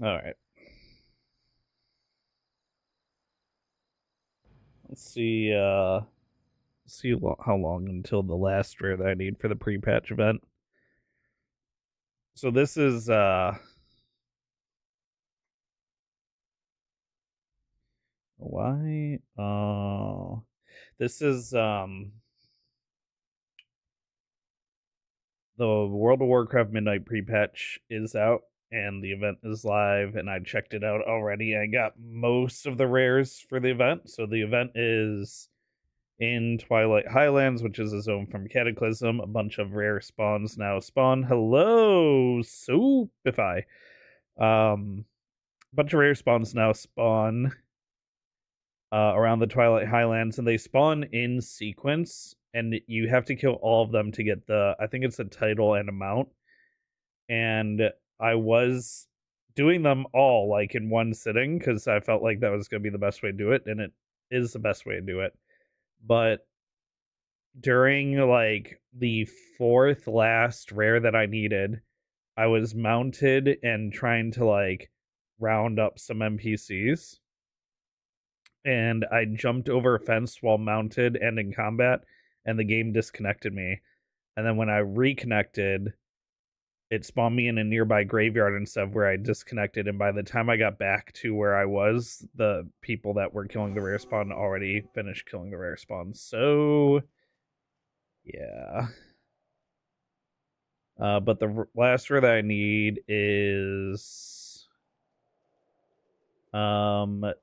All right. Let's see. How long until the last rare that I need for the pre-patch event. So this is why this is the World of Warcraft Midnight pre-patch is out and the event is live, and I checked it out already. I got most of the rares for the event. So the event is in Twilight Highlands, which is a zone from Cataclysm. A bunch of rare spawns now spawn. Hello, Soupify. Bunch of rare spawns now spawn around the Twilight Highlands, and they spawn in sequence, and you have to kill all of them to get I think it's a title and a mount. And I was doing them all like in one sitting because I felt like that was going to be the best way to do it, and it is the best way to do it. But during like the fourth last rare that I needed, I was mounted and trying to like round up some NPCs, and I jumped over a fence while mounted and in combat, and the game disconnected me. And then when I reconnected, it spawned me in a nearby graveyard instead of where I disconnected. And by the time I got back to where I was, the people that were killing the rare spawn already finished killing the rare spawn. So, yeah. But the last rare that I need is Saligrum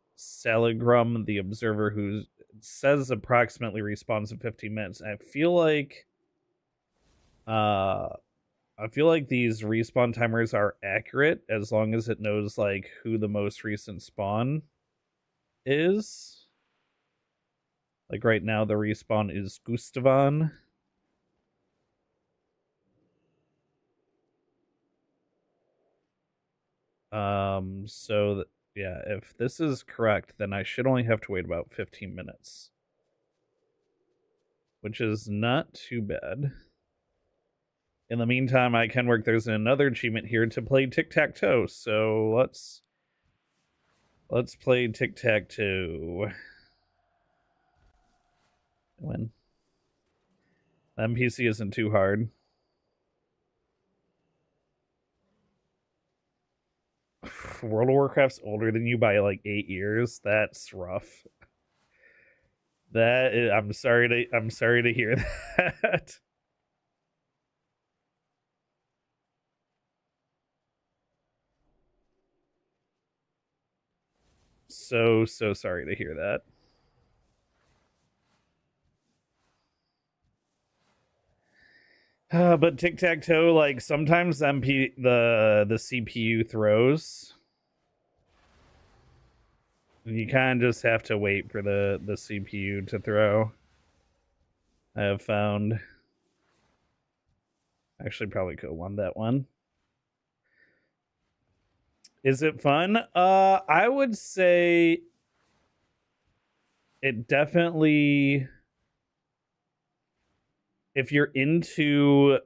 the Observer, who says approximately respawns in 15 minutes. I feel like these respawn timers are accurate as long as it knows like who the most recent spawn is. Like right now the respawn is Gustavan. So yeah, if this is correct, then I should only have to wait about 15 minutes, which is not too bad. In the meantime, I can work. There's another achievement here to play tic-tac-toe, so let's play tic-tac-toe. When the NPC isn't too hard. World of Warcraft's older than you by like 8 years. That's rough. I'm sorry to hear that. So sorry to hear that. But tic tac toe, like sometimes the CPU throws. You kind of just have to wait for the CPU to throw. I have found. Actually, probably could have won that one. Is it fun? I would say it definitely. If you're into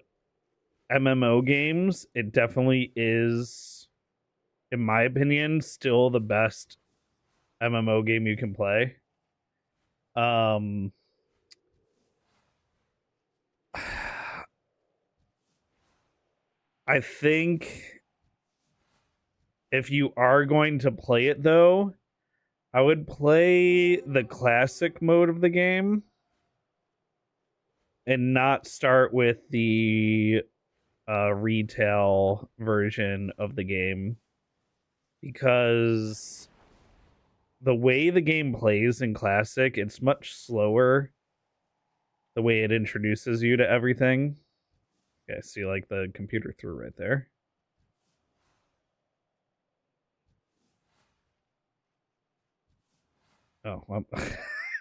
MMO games, it definitely is, in my opinion, still the best MMO game you can play. I think if you are going to play it though, I would play the classic mode of the game and not start with the retail version of the game, because the way the game plays in classic, it's much slower the way it introduces you to everything. Okay, see, like the computer threw right there. Oh, well,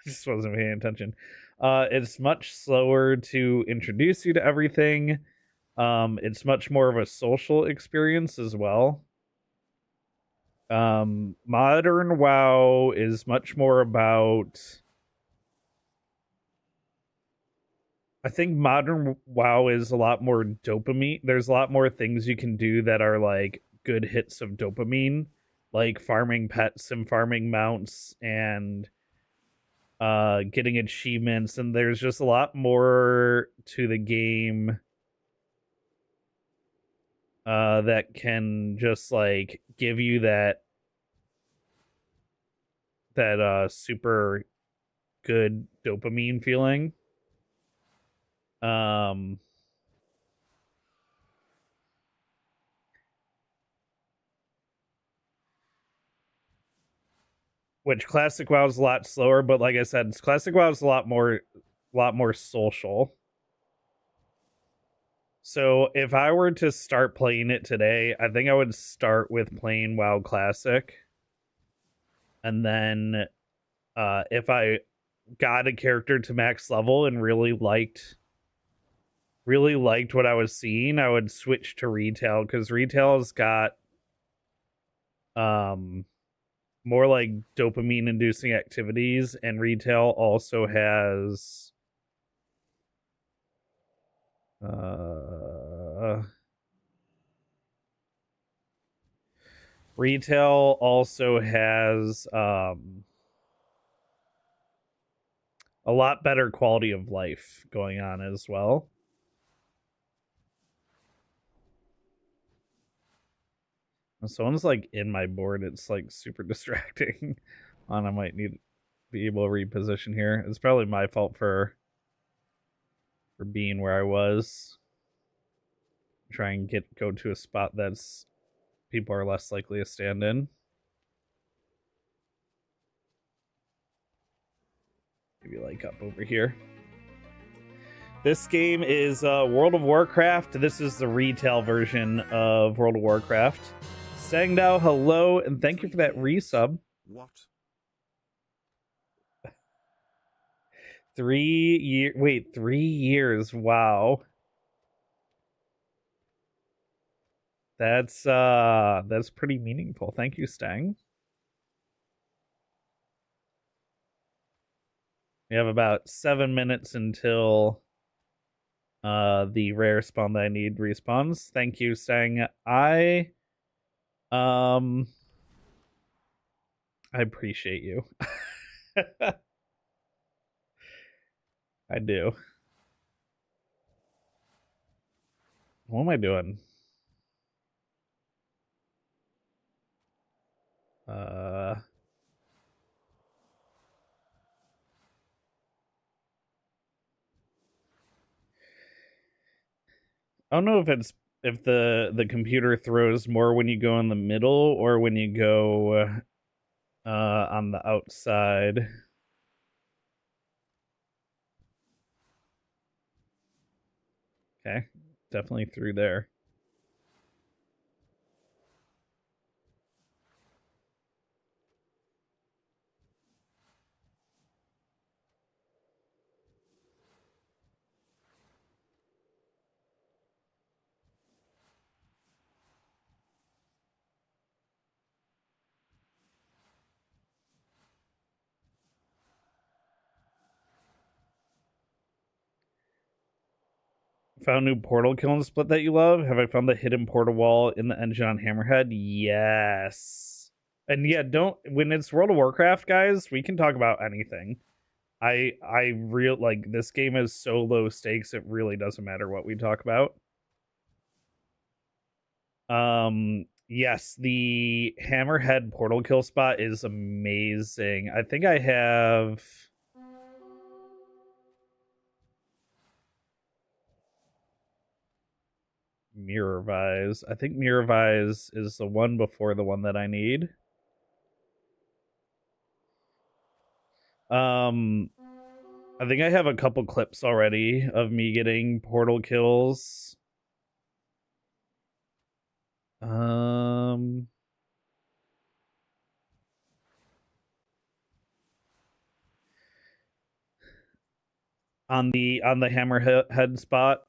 just wasn't paying attention. It's much slower to introduce you to everything. It's much more of a social experience as well. Modern WoW is much more about. I think modern WoW is a lot more dopamine. There's a lot more things you can do that are like good hits of dopamine, like farming pets and farming mounts and getting achievements, and there's just a lot more to the game that can just like give you that super good dopamine feeling. Which Classic WoW is a lot slower, but like I said, Classic WoW is a lot more social. So if I were to start playing it today, I think I would start with playing WoW Classic. And then if I got a character to max level and really liked what I was seeing, I would switch to retail, because retail's got more like dopamine inducing activities, and retail also has retail also has a lot better quality of life going on as well. Someone's like in my board. It's like super distracting. I might need to be able to reposition here. It's probably my fault for being where I was. Try and go to a spot that's people are less likely to stand in. Maybe like up over here. This game is World of Warcraft. This is the retail version of World of Warcraft. Sangdao, hello, and thank you for that resub. What? 3 years. Wait, 3 years. Wow. That's pretty meaningful. Thank you, Stang. We have about 7 minutes until the rare spawn that I need respawns. Thank you, Stang. I appreciate you. I do. What am I doing? I don't know if the computer throws more when you go in the middle or when you go on the outside. Okay, definitely through there. Found new portal kill and split that you love? Have I found the hidden portal wall in the engine on Hammerhead? Yes. And yeah, when it's World of Warcraft, guys, we can talk about anything. I like this game is so low stakes, it really doesn't matter what we talk about. Yes, the Hammerhead portal kill spot is amazing. I think I have Mirror Vise. I think Mirror Vise is the one before the one that I need. I think I have a couple clips already of me getting portal kills. On the Hammerhead spot.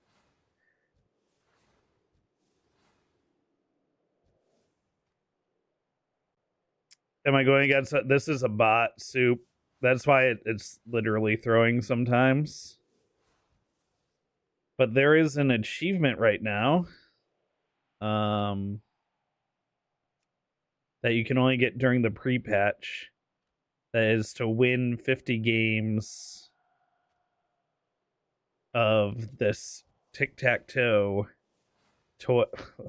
Am I going against it? This is a bot soup. That's why it's literally throwing sometimes. But there is an achievement right now. that you can only get during the pre-patch. That is to win 50 games of this tic-tac-toe toy.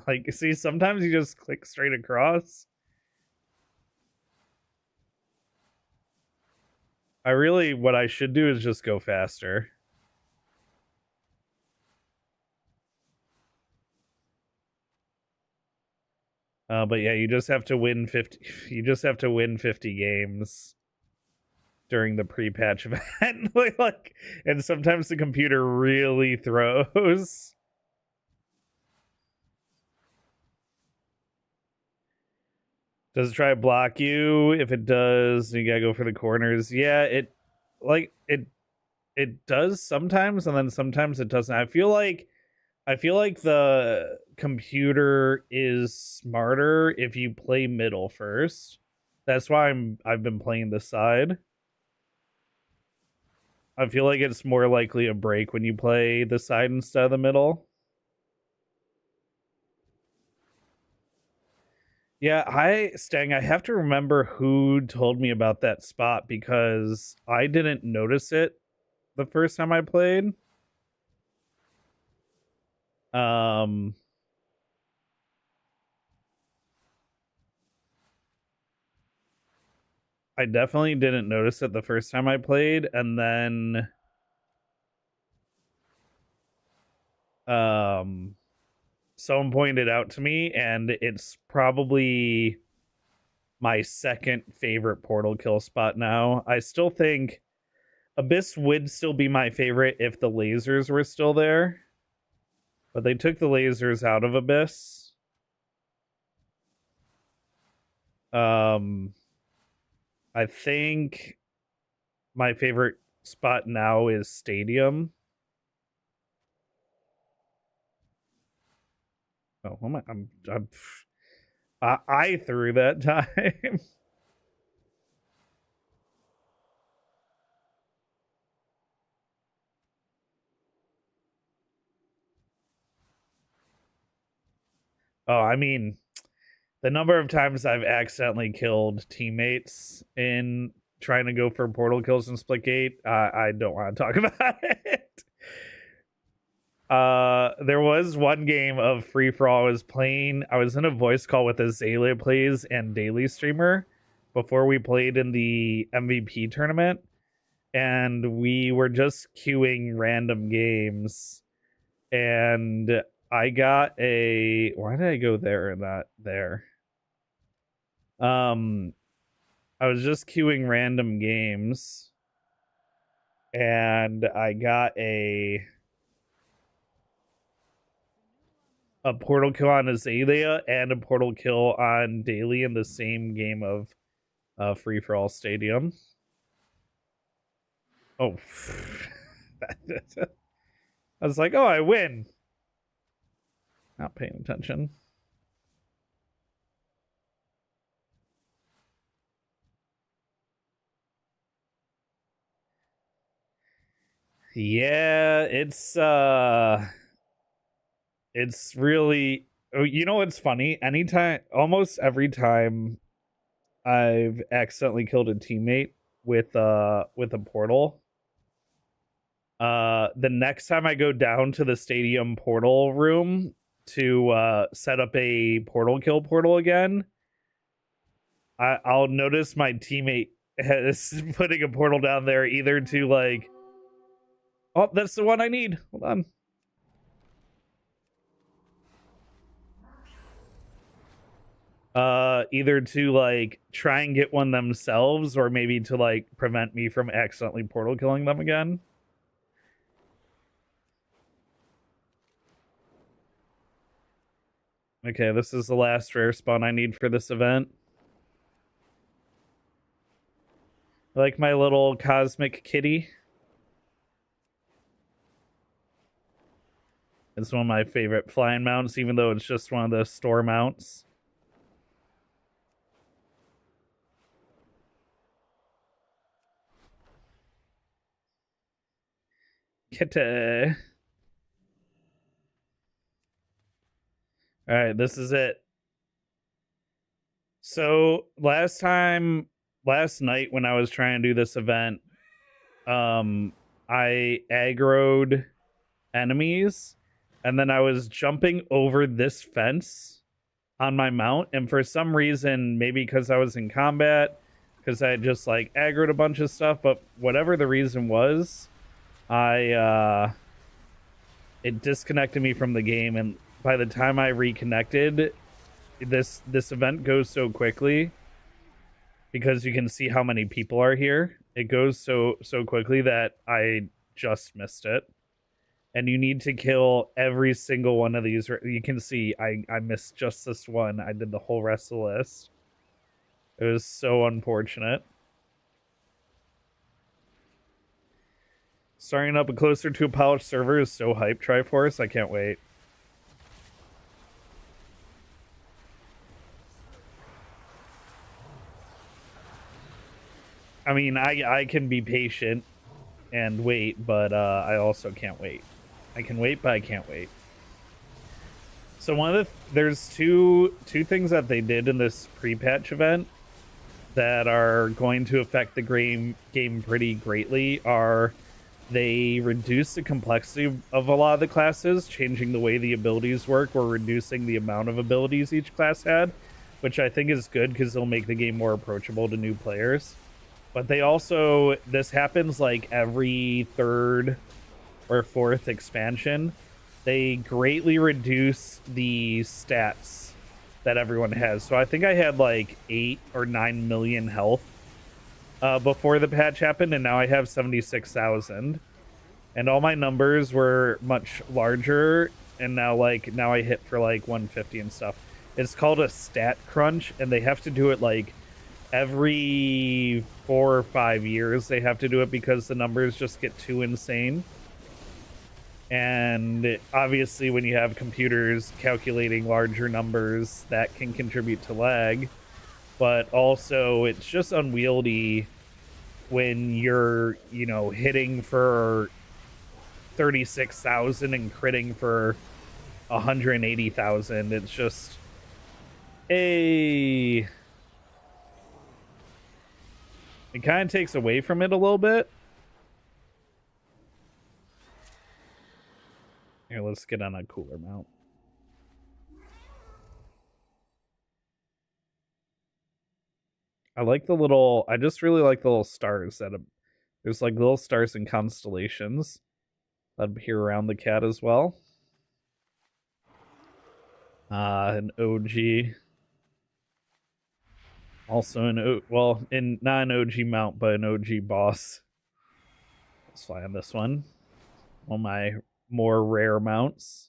Like, see, sometimes you just click straight across. What I should do is just go faster. But yeah, you just have to win 50. You just have to win 50 games during the pre-patch event. like, and sometimes the computer really throws. Does it try to block you? If it does, you gotta go for the corners. Yeah, it does sometimes, and then sometimes it doesn't. I feel like the computer is smarter if you play middle first. That's why I've been playing this side. I feel like it's more likely to break when you play the side instead of the middle. Yeah, Stang, I have to remember who told me about that spot because I didn't notice it the first time I played. Um I definitely didn't notice it the first time I played, and then someone pointed out to me, and it's probably my second favorite portal kill spot now. I still think Abyss would still be my favorite if the lasers were still there, but they took the lasers out of Abyss. I think my favorite spot now is Stadium. Oh, I threw that time. Oh, I mean, the number of times I've accidentally killed teammates in trying to go for portal kills in Splitgate, I don't want to talk about it. There was one game of Free For All I was playing. I was in a voice call with Azalea Plays and Daily Streamer before we played in the MVP tournament, and we were just queuing random games, and I got a why did I go there and not there? I was just queuing random games, and I got a portal kill on Azalea and a portal kill on Daily in the same game of Free For All Stadium. Oh, I was like, oh, I win. Not paying attention. Yeah, it's really, oh, you know what's funny? Almost every time I've accidentally killed a teammate with a portal, the next time I go down to the stadium portal room to set up a portal kill portal again, I'll notice my teammate is putting a portal down there either to like, oh, that's the one I need. Hold on. Either to like try and get one themselves or maybe to like prevent me from accidentally portal killing them again. Okay, this is the last rare spawn I need for this event. I like my little cosmic kitty. It's one of my favorite flying mounts, even though it's just one of the store mounts. Kitty. All right, this is it. So last night when I was trying to do this event, I aggroed enemies, and then I was jumping over this fence on my mount, and for some reason, maybe because I was in combat, because I just like aggroed a bunch of stuff, but whatever the reason was, I it disconnected me from the game, and by the time I reconnected, this event goes so quickly because you can see how many people are here. It goes so quickly that I just missed it. And you need to kill every single one of these. You can see I missed just this one. I did the whole rest of the list. It was so unfortunate. Starting up closer to a polished server is so hype, Triforce. I can't wait. I mean, I can be patient and wait, but I also can't wait. I can wait, but I can't wait. So one of there's two things that they did in this pre-patch event that are going to affect the game pretty greatly are they reduced the complexity of a lot of the classes, changing the way the abilities work or reducing the amount of abilities each class had, which I think is good because they'll make the game more approachable to new players. But they also, this happens like every third or fourth expansion. They greatly reduce the stats that everyone has. So I think I had like 8 or 9 million health before the patch happened, and now I have 76,000. And all my numbers were much larger, and now I hit for like 150 and stuff. It's called a stat crunch, and they have to do it like every 4 or 5 years. They have to do it because the numbers just get too insane. And obviously, when you have computers calculating larger numbers, that can contribute to lag. But also, it's just unwieldy when you're, hitting for 36,000 and critting for 180,000. It's just it kind of takes away from it a little bit. Here, let's get on a cooler mount. I just really like the little stars there's like little stars and constellations that appear around the cat as well. An OG. Also in not an OG mount, but an OG boss. Let's fly on this one. One of my more rare mounts.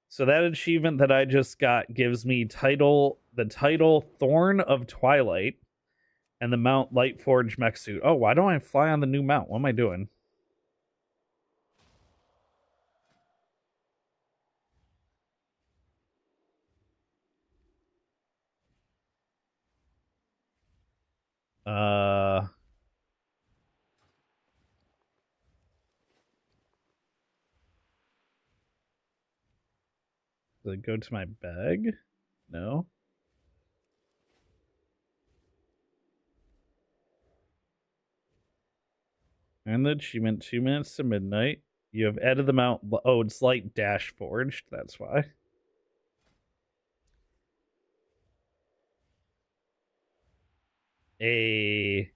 So that achievement that I just got gives me the title Thorn of Twilight and the mount Lightforge Mech Suit. Oh, why don't I fly on the new mount? What am I doing? Does it go to my bag? No. And the achievement 2 minutes to midnight. You have added the mount. Oh, it's light dash forged. That's why. A.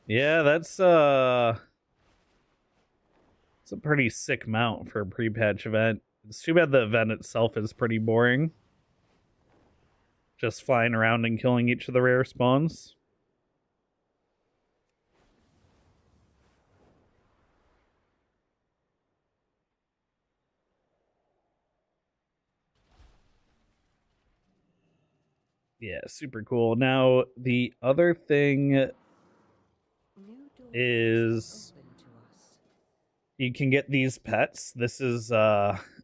Yeah, it's a pretty sick mount for a pre-patch event. It's too bad the event itself is pretty boring. Just flying around and killing each of the rare spawns. Yeah, super cool. Now, the other thing is you can get these pets. This is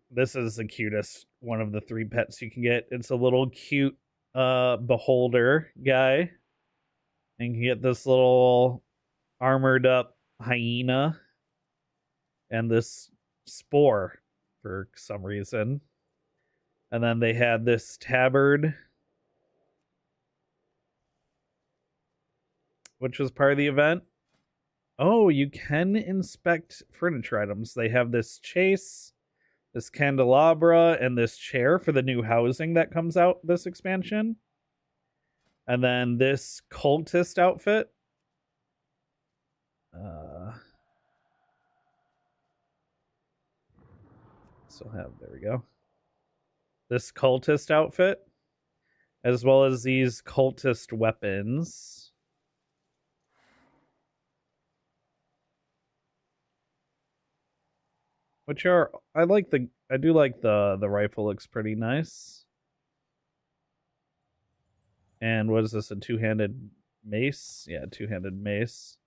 This is the cutest one of the 3 pets you can get. It's a little cute beholder guy. And you can get this little armored up hyena and this spore for some reason. And then they had this tabard, which was part of the event. Oh, you can inspect furniture items. They have this chase, this candelabra, and this chair for the new housing that comes out this expansion. And then this cultist outfit. Still have, there we go. This cultist outfit, as well as these cultist weapons. Which are, I do like the rifle, looks pretty nice. And what is this, a two-handed mace? Yeah, two-handed mace.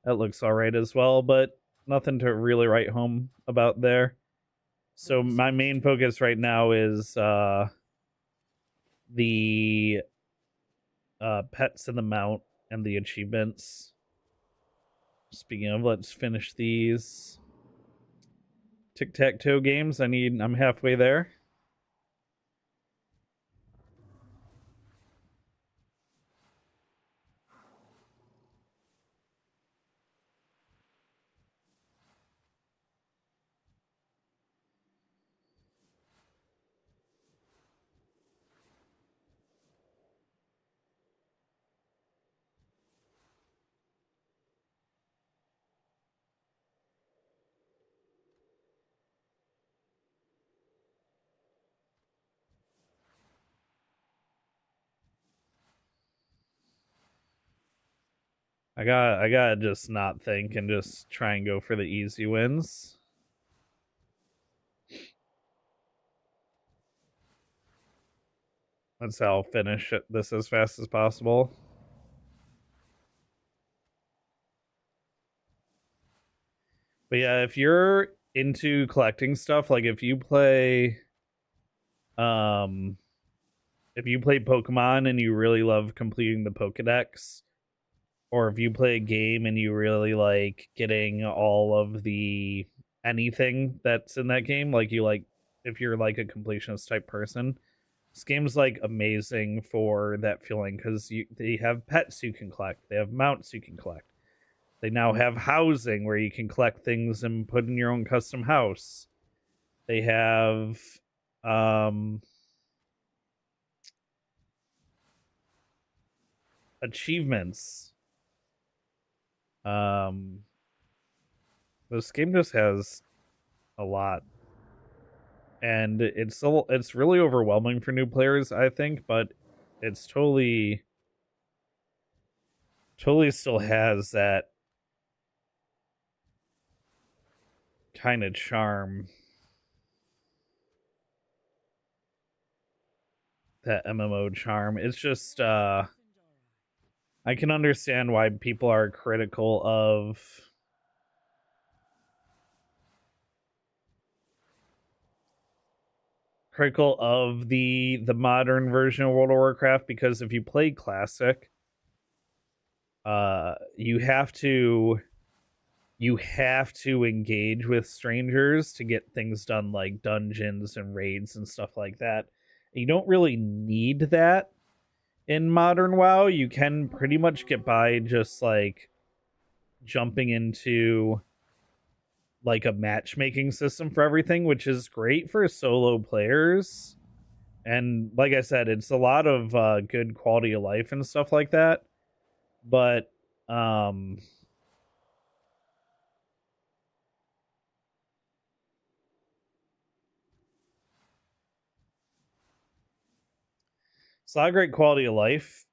That looks alright as well, but nothing to really write home about there. So my main focus right now is the pets in the mount and the achievements. Speaking of, let's finish these tic-tac-toe games. I'm halfway there. I gotta just not think and just try and go for the easy wins. That's how I'll finish this as fast as possible. But yeah, if you're into collecting stuff, like if you play Pokemon and you really love completing the Pokedex, or if you play a game and you really like getting all of the anything that's in that game, like if you're like a completionist type person, this game's like amazing for that feeling because they have pets you can collect, they have mounts you can collect, they now have housing where you can collect things and put in your own custom house. They have achievements. This game just has a lot, and it's really overwhelming for new players, I think, but it's totally still has that kind of charm, that MMO charm. It's just I can understand why people are critical of the modern version of World of Warcraft, because if you play classic, you have to engage with strangers to get things done, like dungeons and raids and stuff like that. You don't really need that in modern WoW. You can pretty much get by just like jumping into like a matchmaking system for everything, which is great for solo players. And like I said, it's a lot of good quality of life and stuff like that. But it's not great quality of life.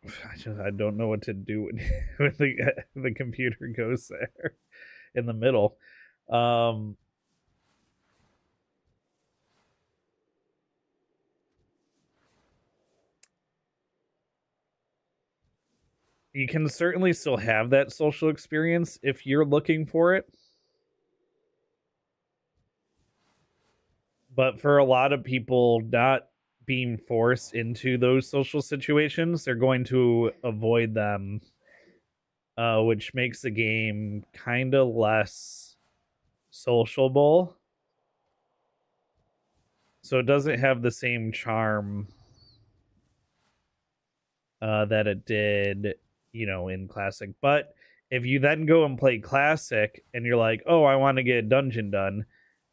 I don't know what to do when the computer goes there in the middle. You can certainly still have that social experience if you're looking for it. But for a lot of people not being forced into those social situations, they're going to avoid them, which makes the game kind of less sociable. So it doesn't have the same charm that it did, in Classic. But if you then go and play Classic and you're like, oh, I want to get a dungeon done,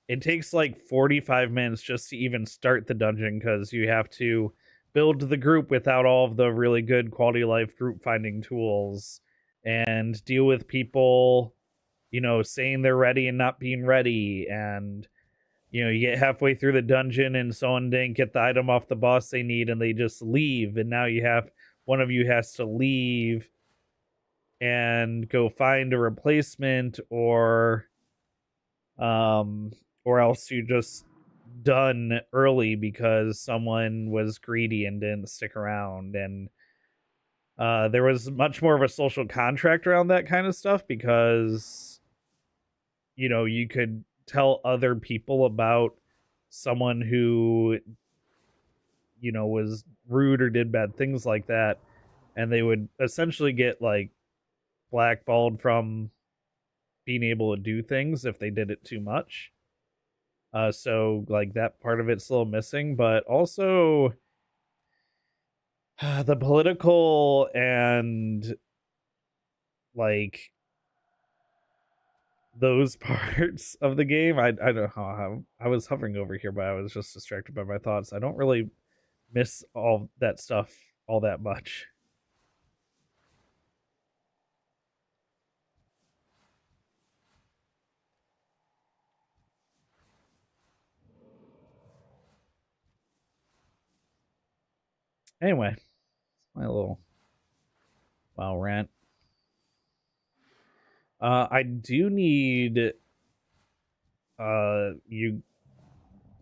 it takes like 45 minutes just to even start the dungeon because you have to build the group without all of the really good quality of life group finding tools and deal with people, saying they're ready and not being ready. And, you get halfway through the dungeon and someone didn't get the item off the boss they need and they just leave. And now one of you has to leave and go find a replacement or else you just done early because someone was greedy and didn't stick around. And there was much more of a social contract around that kind of stuff because you could tell other people about someone who was rude or did bad things like that, and they would essentially get like blackballed from being able to do things if they did it too much. So like that part of it's a little missing, but also the political and like those parts of the game. I don't know how I was hovering over here, but I was just distracted by my thoughts. I don't really miss all that stuff all that much. Anyway, my little WoW rant. I do need you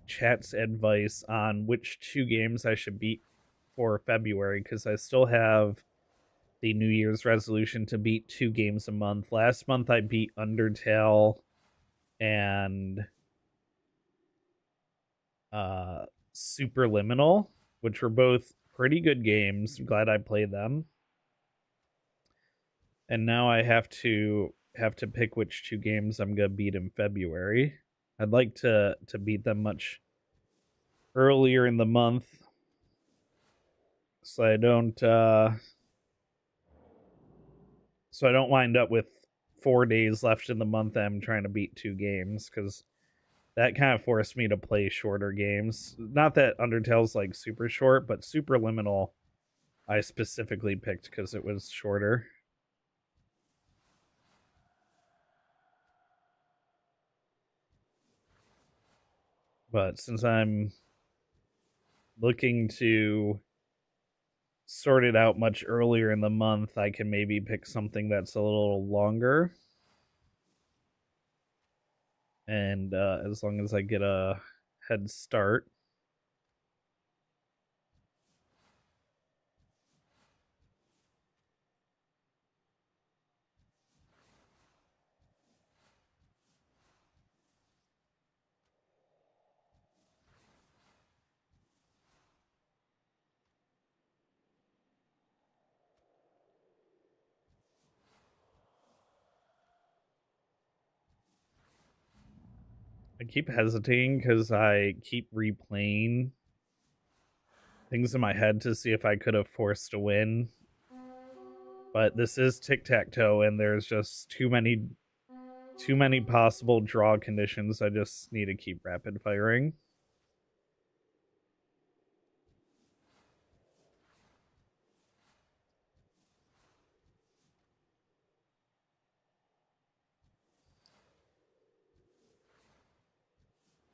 chat's advice on which 2 games I should beat for February because I still have the New Year's resolution to beat 2 games a month. Last month I beat Undertale and Superliminal, which were both pretty good games. I'm glad I played them. And now I have to pick which 2 games I'm gonna beat in February. I'd like to beat them much earlier in the month, so I don't wind up with 4 days left in the month that I'm trying to beat 2 games, because that kind of forced me to play shorter games. Not that Undertale's like super short, but Superliminal I specifically picked because it was shorter. But since I'm looking to sort it out much earlier in the month, I can maybe pick something that's a little longer. And as long as I get a head start. I keep hesitating because I keep replaying things in my head to see if I could have forced a win. But this is tic-tac-toe, and there's just too many possible draw conditions. I just need to keep rapid firing.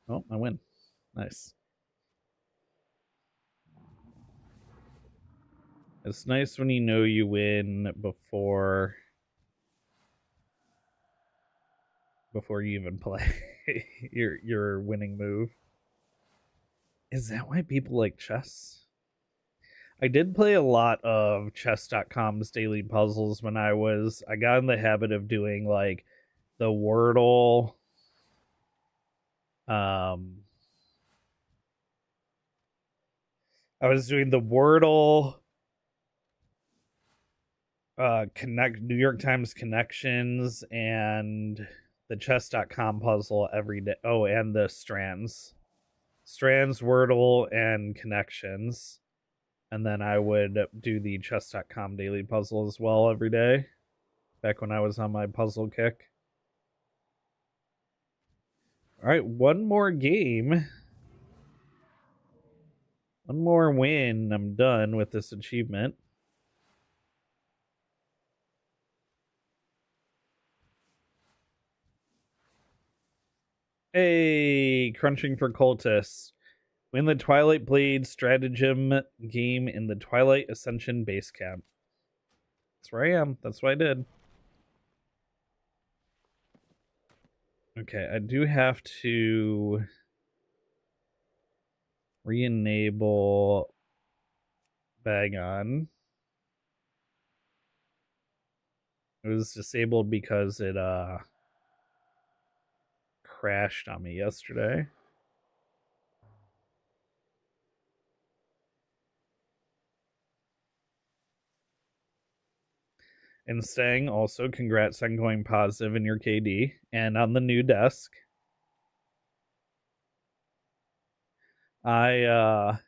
Oh, I win. Nice. It's nice when you know you win before you even play your winning move. Is that why people like chess? I did play a lot of chess.com's daily puzzles when I got in the habit of doing like the Wordle, I was doing the Wordle, connect New York Times connections, and the chess.com puzzle every day. Oh, and the Strands, Wordle, and connections. And then I would do the chess.com daily puzzle as well every day, back when I was on my puzzle kick. All right, one more game. One more win. I'm done with this achievement. Hey, crunching for cultists. Win the Twilight Blade stratagem game in the Twilight Ascension base camp. That's where I am. That's what I did. Okay, I do have to re-enable Bagon. It was disabled because it crashed on me yesterday. And Stang, also congrats on going positive in your KD and on the new desk. I'm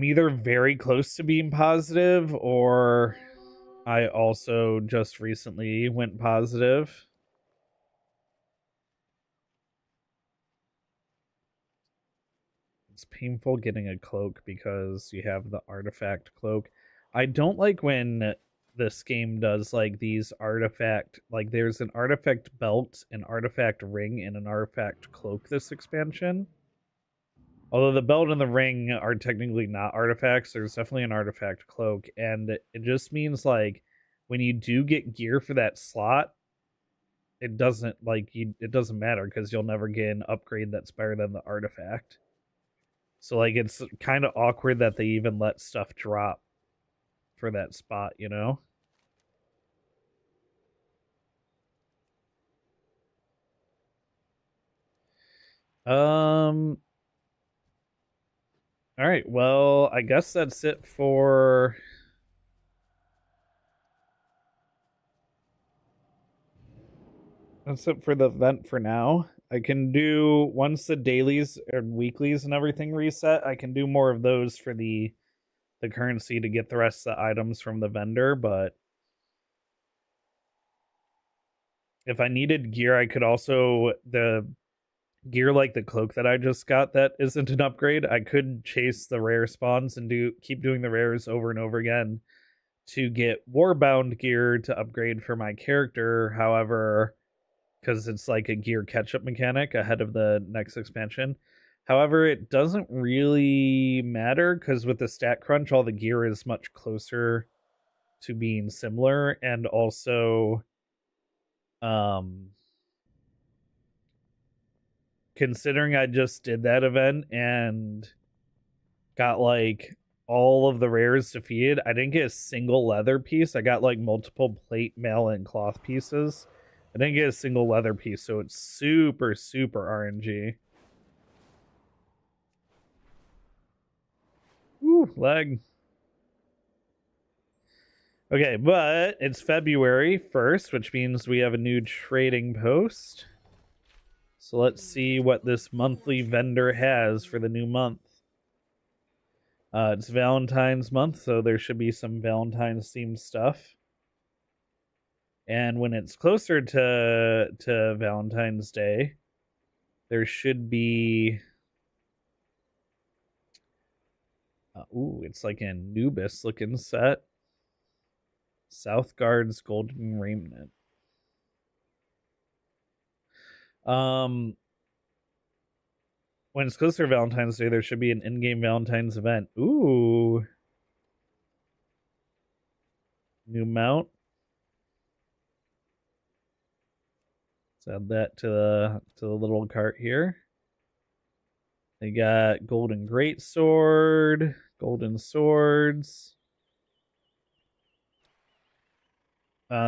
either very close to being positive, or I also just recently went positive. It's painful getting a cloak because you have the artifact cloak. I don't like when this game does like these artifact, like there's an artifact belt, an artifact ring, and an artifact cloak this expansion. Although the belt and the ring are technically not artifacts, there's definitely an artifact cloak, and it just means like when you do get gear for that slot, it doesn't it doesn't matter because you'll never get an upgrade that's better than the artifact. So like it's kind of awkward that they even let stuff drop for that spot, you know? Um all right, well, I guess that's it for the event for now. I can do, once the dailies and weeklies and everything reset, I can do more of those for the currency to get the rest of the items from the vendor, but if I needed gear, I could also, the gear like the cloak that I just got that isn't an upgrade, I could chase the rare spawns and keep doing the rares over and over again to get warbound gear to upgrade for my character. However, because it's like a gear catch-up mechanic ahead of the next expansion. However, it doesn't really matter because with the stat crunch, all the gear is much closer to being similar, and also considering I just did that event and got like all of the rares defeated, I didn't get a single leather piece. I got like multiple plate, mail, and cloth pieces. I didn't get a single leather piece, so it's super, super RNG. Ooh, lag. Okay, but it's February 1st, which means we have a new trading post. So let's see what this monthly vendor has for the new month. It's Valentine's month, so there should be some Valentine's themed stuff. And when it's closer to Valentine's Day, there should be ooh, it's like an Anubis looking set. Southgard's Golden Raiment. When it's closer to Valentine's Day, there should be an in-game Valentine's event. Ooh. New mount. Let's add that to the little cart here. They got golden greatsword, golden swords.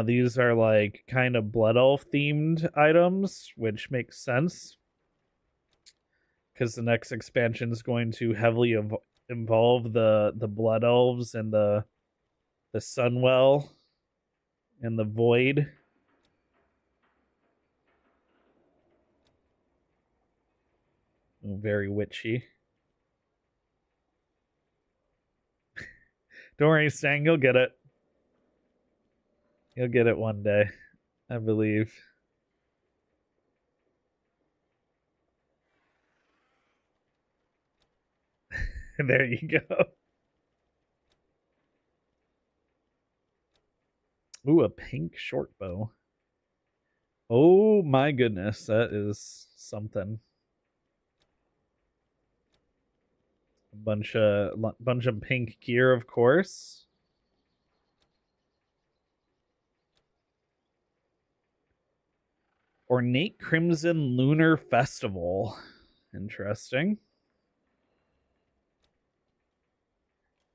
These are like kind of blood elf themed items, which makes sense because the next expansion is going to heavily involve the Blood Elves and the Sunwell and the Void. Ooh, very witchy. Don't worry, Stang, you'll get it. You'll get it one day, I believe. There you go. Ooh, a pink short bow. Oh my goodness, that is something. A bunch of pink gear, of course. Ornate Crimson Lunar Festival. Interesting.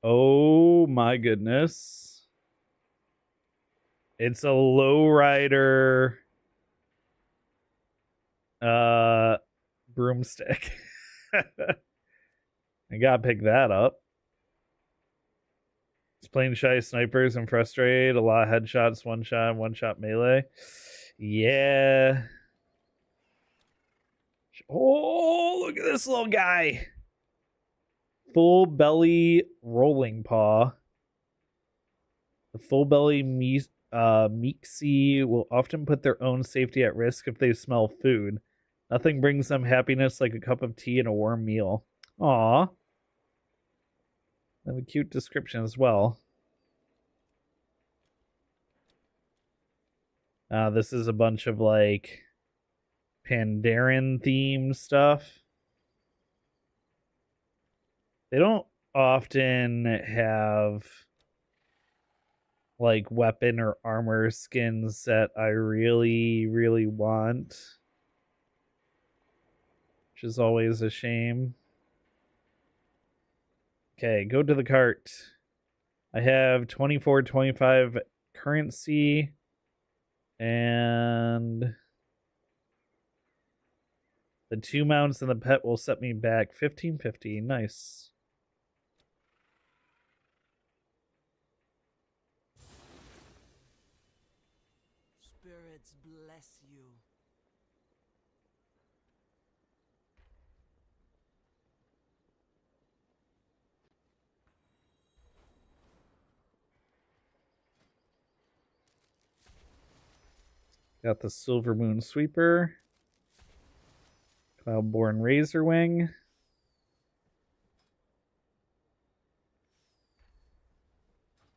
Oh my goodness. It's a lowrider broomstick. I gotta pick that up. It's plain shy snipers and frustrate. A lot of headshots, one shot melee. Yeah. Oh, look at this little guy. Full belly rolling paw. The full belly Meeksy will often put their own safety at risk if they smell food. Nothing brings them happiness like a cup of tea and a warm meal. Aw. And a cute description as well. This is a bunch of like Pandaren themed stuff. They don't often have like weapon or armor skins that I really want, which is always a shame. Okay, go to the cart. I have 24.25 currency and the 2 mounts and the pet will set me back 15.50. Nice. Spirits bless you. Got the Silver Moon Sweeper. Cloudborn Razorwing.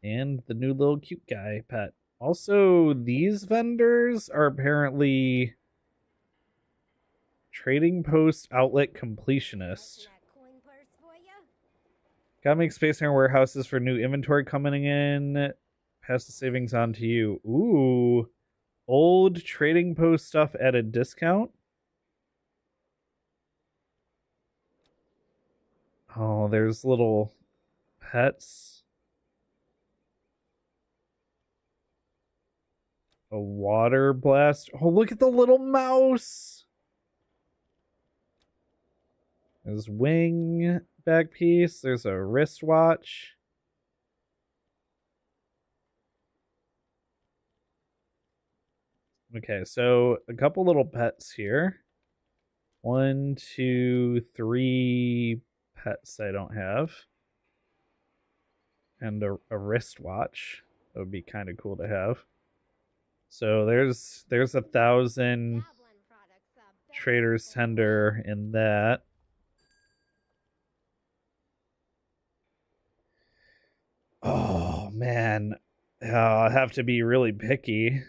And the new little cute guy pet. Also, these vendors are apparently trading post outlet completionist. Gotta make space in our warehouses for new inventory coming in. Pass the savings on to you. Ooh. Old trading post stuff at a discount. Oh, there's little pets. A water blast. Oh, look at the little mouse. There's wing back piece. There's a wristwatch. Okay, so a couple little pets here. 1, 2, 3 pets I don't have. And a wristwatch. That would be kind of cool to have. So there's 1,000 Trader's Tender in that. Oh man, I'll have to be really picky.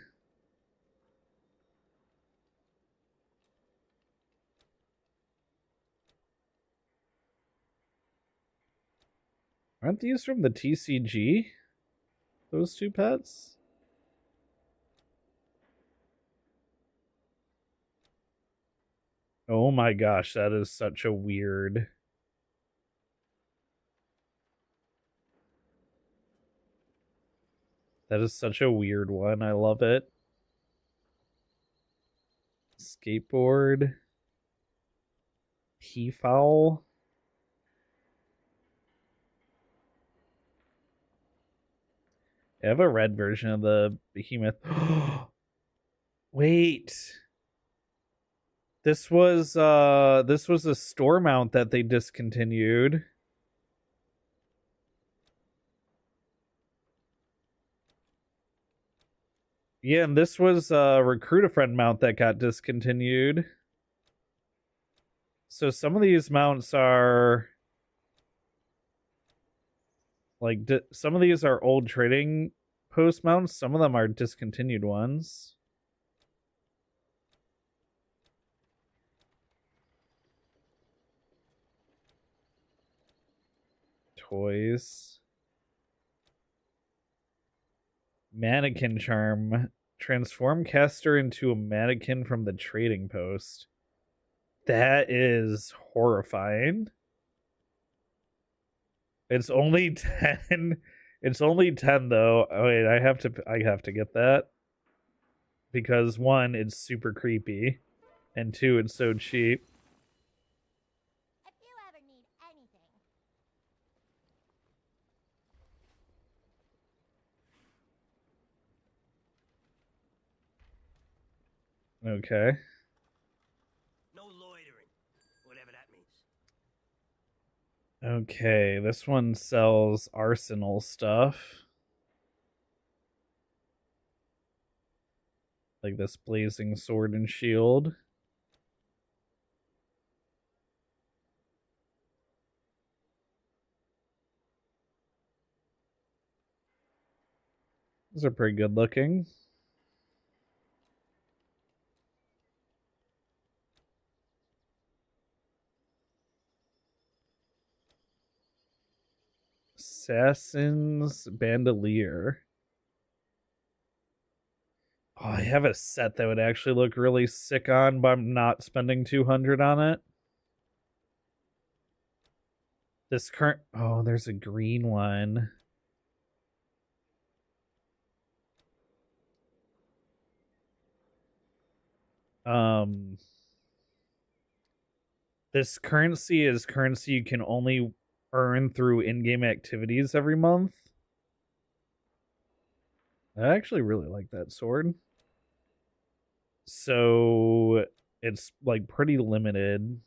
Aren't these from the TCG? Those 2 pets? Oh my gosh, that is such a weird... That is such a weird one. I love it. Skateboard. Peafowl. I have a red version of the behemoth. Wait. This was a store mount that they discontinued. Yeah, and this was a Recruit a Friend mount that got discontinued. So some of these mounts are like some of these are old trading post mounts, some of them are discontinued ones. Toys. Mannequin charm. Transform caster into a mannequin from the trading post. That is horrifying. It's only 10. It's only 10 though. Oh wait, I have to get that. Because one, it's super creepy. And two, it's so cheap. If you ever need anything. Okay. No loitering, whatever that means. Okay, this one sells arsenal stuff. Like this blazing sword and shield. These are pretty good looking. Assassin's Bandolier. Oh, I have a set that would actually look really sick on, but I'm not spending 200 on it. This current... Oh, there's a green one. This currency is currency you can only earn through in-game activities every month. I actually really like that sword. So it's like pretty limited.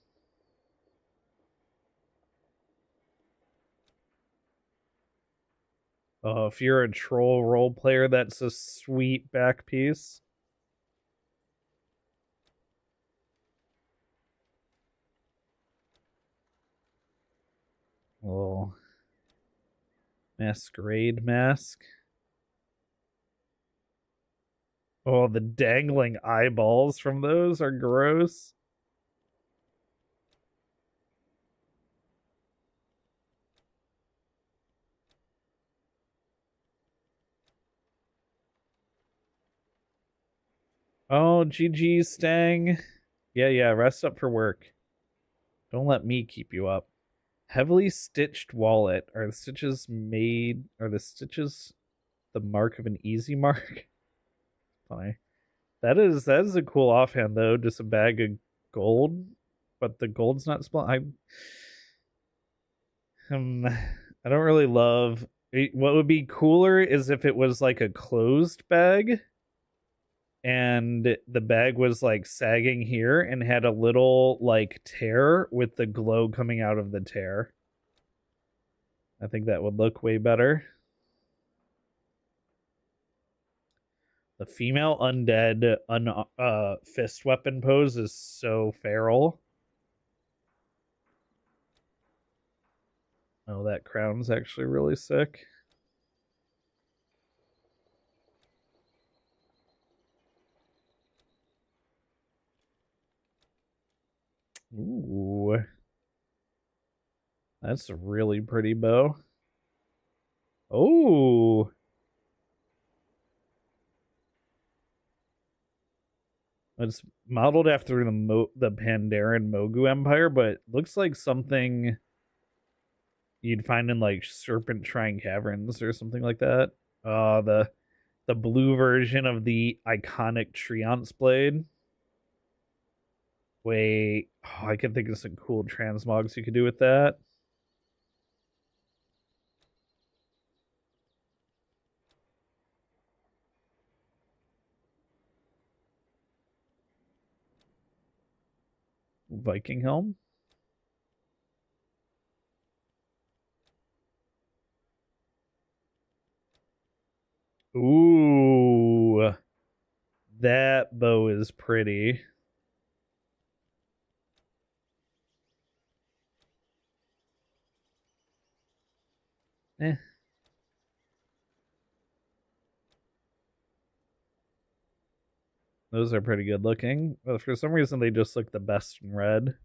If you're a troll role player, that's a sweet back piece. Little masquerade mask. Oh, the dangling eyeballs from those are gross. Oh, GG, Stang. Yeah, rest up for work. Don't let me keep you up. Heavily stitched wallet. Are the stitches the mark of an easy mark? Funny. That is a cool offhand though, just a bag of gold, but the gold's not split. I don't really love what would be cooler is if it was like a closed bag and the bag was like sagging here and had a little like tear with the glow coming out of the tear. I think that would look way better. The female undead fist weapon pose is so feral. Oh, that crown's actually really sick. Ooh. That's a really pretty bow. Oh. It's modeled after the Pandaren Mogu Empire, but looks like something you'd find in like Serpent Shrine Caverns or something like that. The blue version of the iconic Treants blade. Wait, oh, I can think of some cool transmogs you could do with that. Viking helm. Ooh, that bow is pretty. Eh. Those are pretty good looking. But for some reason, they just look the best in red.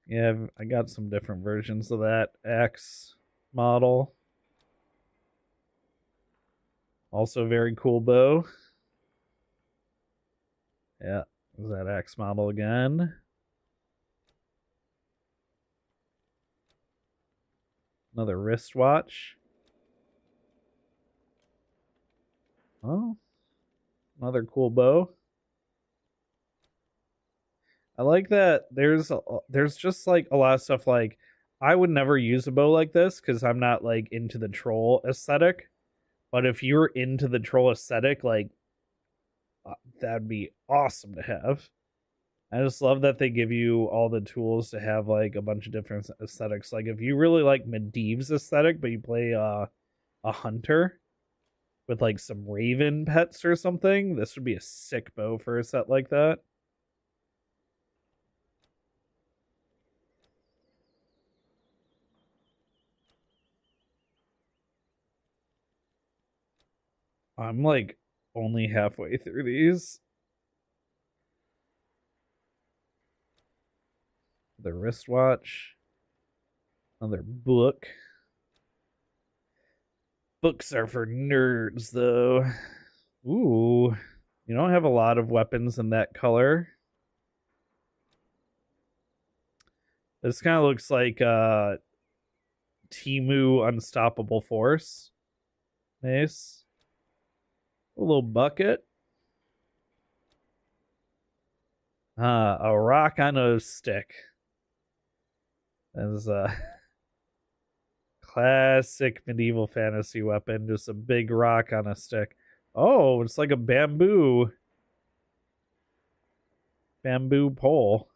Yeah, I got some different versions of that X model. Also, very cool bow. Yeah, is that X model again? Another wristwatch. Oh, another cool bow. I like that there's just like a lot of stuff like I would never use a bow like this because I'm not like into the troll aesthetic. But if you're into the troll aesthetic, like that'd be awesome to have. I just love that they give you all the tools to have like a bunch of different aesthetics. Like if you really like Medivh's aesthetic, but you play a hunter with like some raven pets or something, this would be a sick bow for a set like that. I'm like only halfway through these. The wristwatch. Another book. Books are for nerds, though. Ooh. You don't have a lot of weapons in that color. This kind of looks like Timu Unstoppable Force. Nice. A little bucket. A rock on a stick. As a classic medieval fantasy weapon, just a big rock on a stick. Oh, it's like a bamboo pole.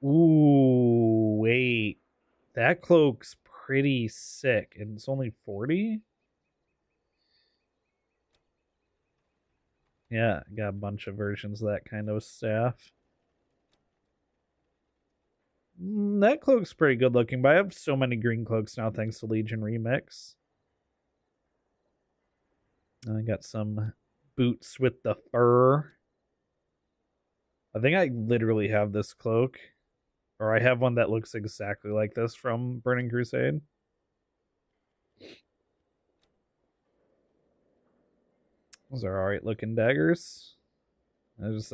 Ooh, wait. That cloak's pretty sick, and it's only 40? Yeah, got a bunch of versions of that kind of staff. That cloak's pretty good looking, but I have so many green cloaks now thanks to Legion Remix. I got some boots with the fur. I think I literally have this cloak. Or I have one that looks exactly like this from Burning Crusade. Those are alright looking daggers. There's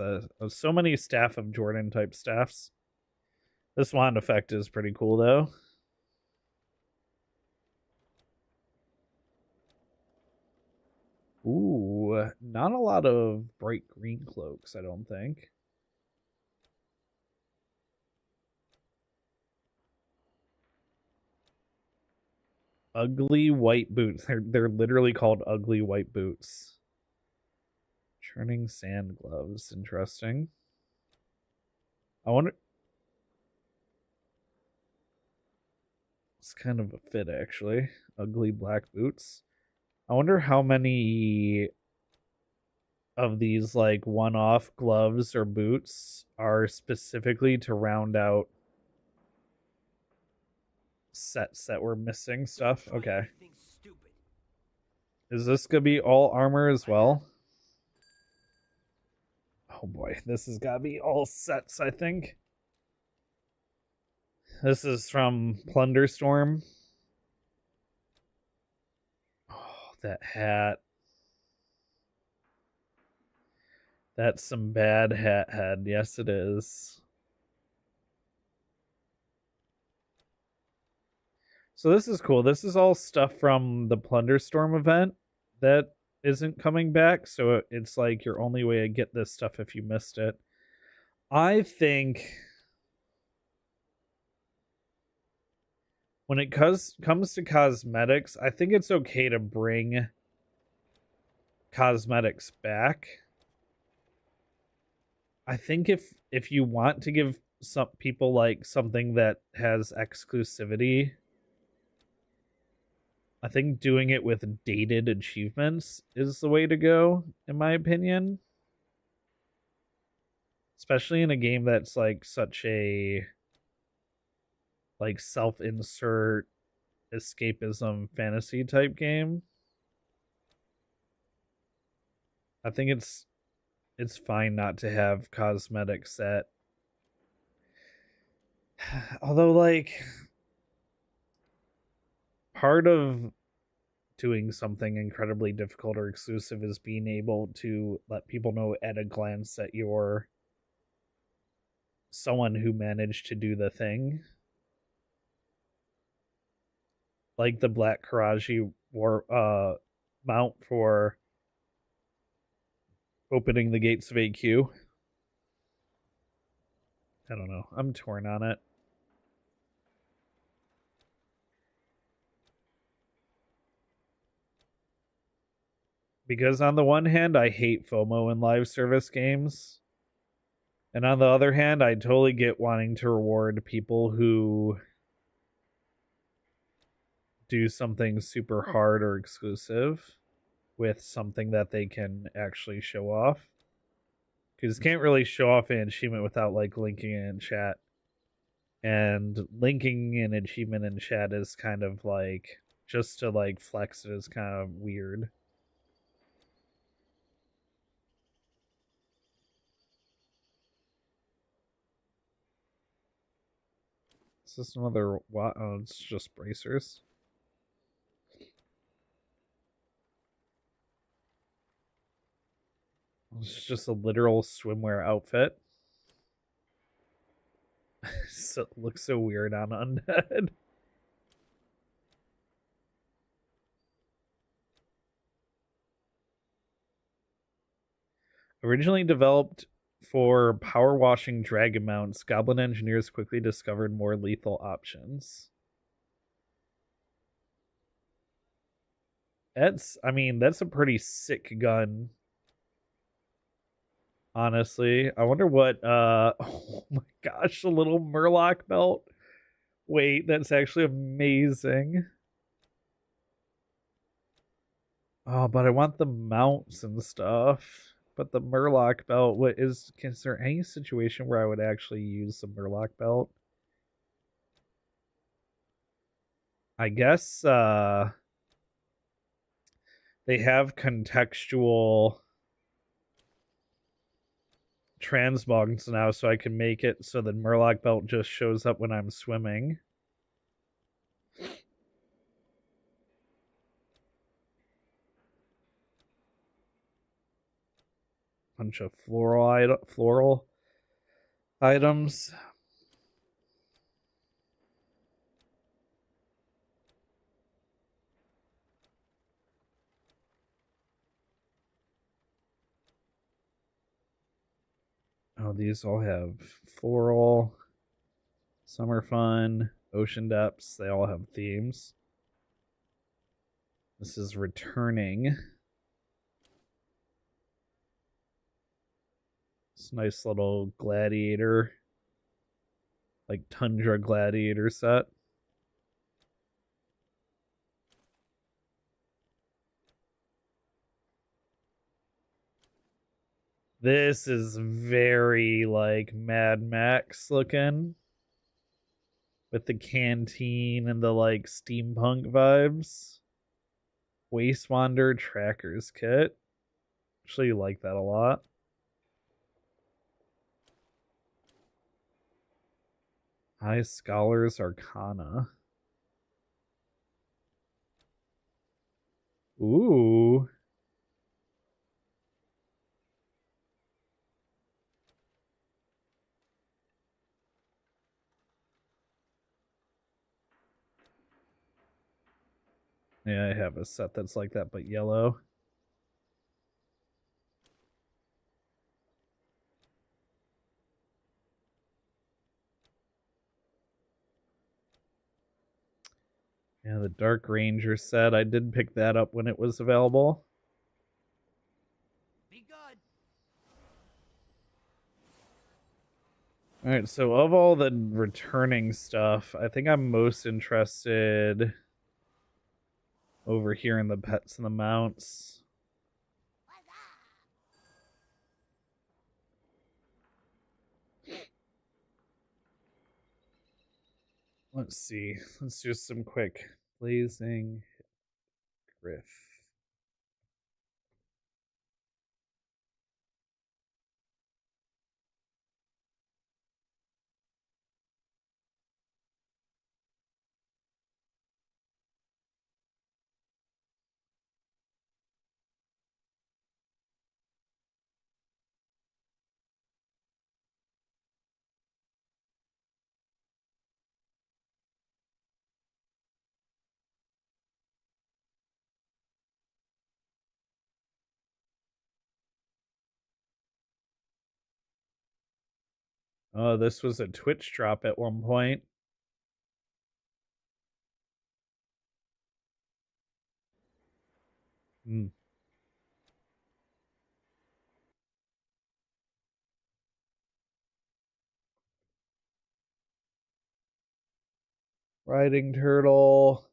so many Staff of Jordan type staffs. This wand effect is pretty cool though. Ooh, not a lot of bright green cloaks, I don't think. Ugly white boots. They're literally called ugly white boots. Churning sand gloves. Interesting. I wonder. It's kind of a fit actually. Ugly black boots. I wonder how many of these like one-off gloves or boots are specifically to round out sets that were missing stuff. Okay. Is this gonna be all armor as well? Oh boy, this has gotta be all sets, I think. This is from Plunderstorm. Oh, that hat. That's some bad hat head. Yes, it is. So this is cool. This is all stuff from the Plunderstorm event that isn't coming back, so it's like your only way to get this stuff if you missed it. I think when it comes to cosmetics, I think it's okay to bring cosmetics back. I think if you want to give some people like something that has exclusivity, I think doing it with dated achievements is the way to go, in my opinion. Especially in a game that's like such a like self-insert escapism fantasy type game. I think it's fine not to have cosmetics that although like part of doing something incredibly difficult or exclusive is being able to let people know at a glance that you're someone who managed to do the thing. Like the Black Karaji war mount for opening the gates of AQ. I don't know. I'm torn on it. Because on the one hand, I hate FOMO in live service games. And on the other hand, I totally get wanting to reward people who do something super hard or exclusive with something that they can actually show off. Because you can't really show off an achievement without like linking it in chat. And linking an achievement in chat is kind of like just to like flex it is kind of weird. Is this another what? Oh, it's just bracers. It's just a literal swimwear outfit. So, it looks so weird on Undead. Originally developed for power washing dragon mounts, Goblin engineers quickly discovered more lethal options. I mean, that's a pretty sick gun. Honestly, I wonder what oh my gosh, a little Murloc belt. Wait, that's actually amazing. Oh, but I want the mounts and stuff. But the Murloc belt, is there any situation where I would actually use the Murloc belt? I guess they have contextual transmogs now, so I can make it so that Murloc belt just shows up when I'm swimming. Bunch of floral items. Oh, these all have floral, summer fun, ocean depths. They all have themes. This is returning. This nice little gladiator, like tundra gladiator set. This is very like Mad Max looking with the canteen and the like steampunk vibes. Wastewander Trackers Kit. Actually, like that a lot. High Scholars Arcana. Ooh. Yeah, I have a set that's like that, but yellow. Yeah, the Dark Ranger set. I did pick that up when it was available. Be good. Alright, so of all the returning stuff, I think I'm most interested over here in the pets and the mounts. Let's see. Let's do some quick blazing griff. Oh, this was a Twitch drop at one point. Hmm. Riding turtle.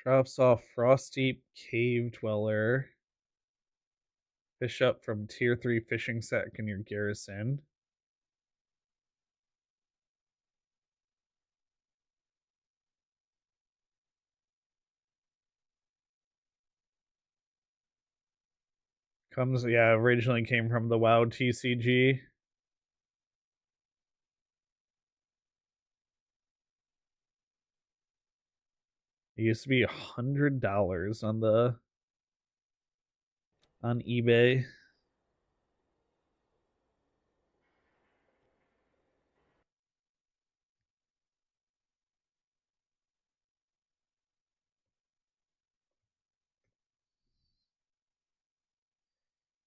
Drops off Frostdeep Cave Dweller. Fish up from tier 3 fishing sack in your garrison. Comes, yeah, originally came from the WoW TCG. It used to be $100 on eBay.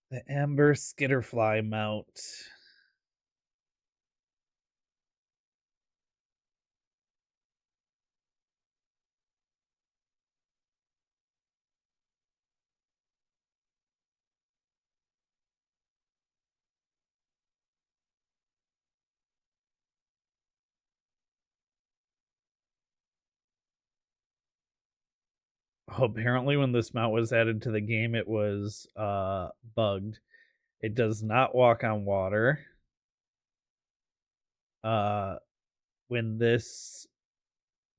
The Amber Skitterfly mount. Oh, apparently when this mount was added to the game, it was bugged. It does not walk on water. When the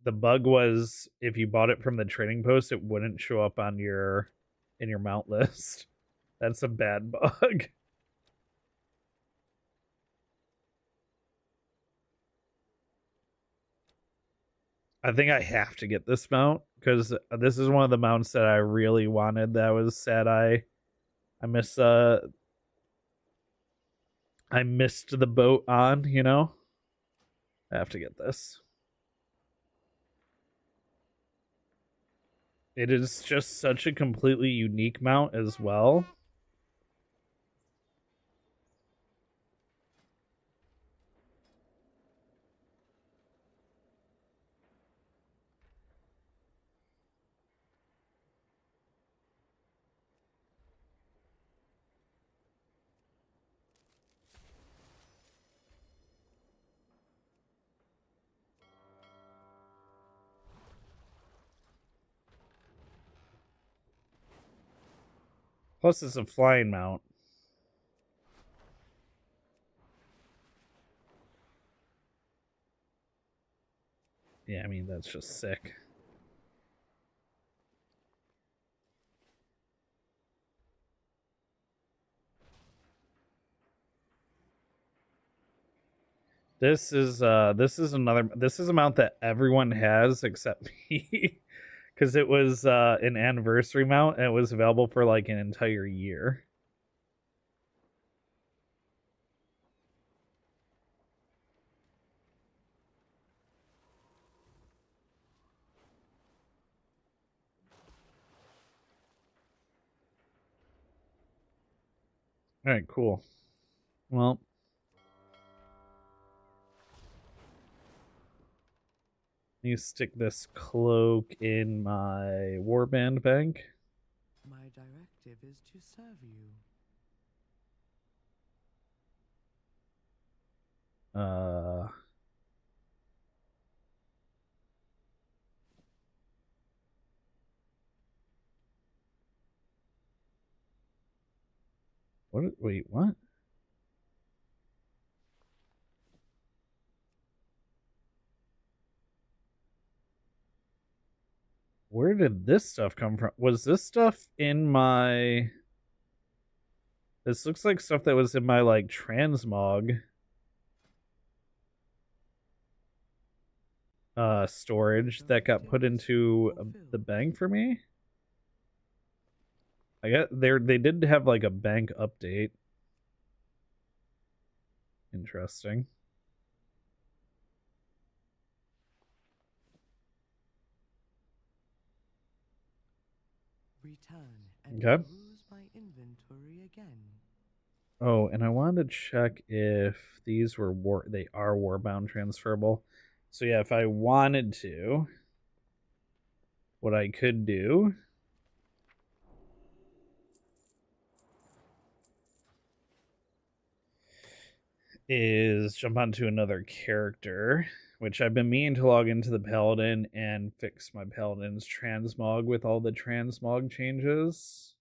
bug was if you bought it from the trading post, it wouldn't show up on your mount list. That's a bad bug. I think I have to get this mount because this is one of the mounts that I really wanted. That I was sad I miss I missed the boat on. I have to get this. It is just such a completely unique mount as well. Plus, it's a flying mount. Yeah, I mean, that's just sick. This is a mount that everyone has except me. Because it was an anniversary mount and it was available for like an entire year. All right, cool. Well, you stick this cloak in my warband bank. My directive is to serve you. What? Wait, what? Where did this stuff come from? Was this stuff in my... This looks like stuff that was in my, like, transmog storage that got put into the bank for me. I got there. They did have like a bank update. Interesting. Return and Okay. peruse my inventory again. Oh, and I wanted to check if these were they are warbound transferable. So yeah, if I wanted to, what I could do is jump onto another character, which I've been meaning to log into the Paladin and fix my Paladin's transmog with all the transmog changes.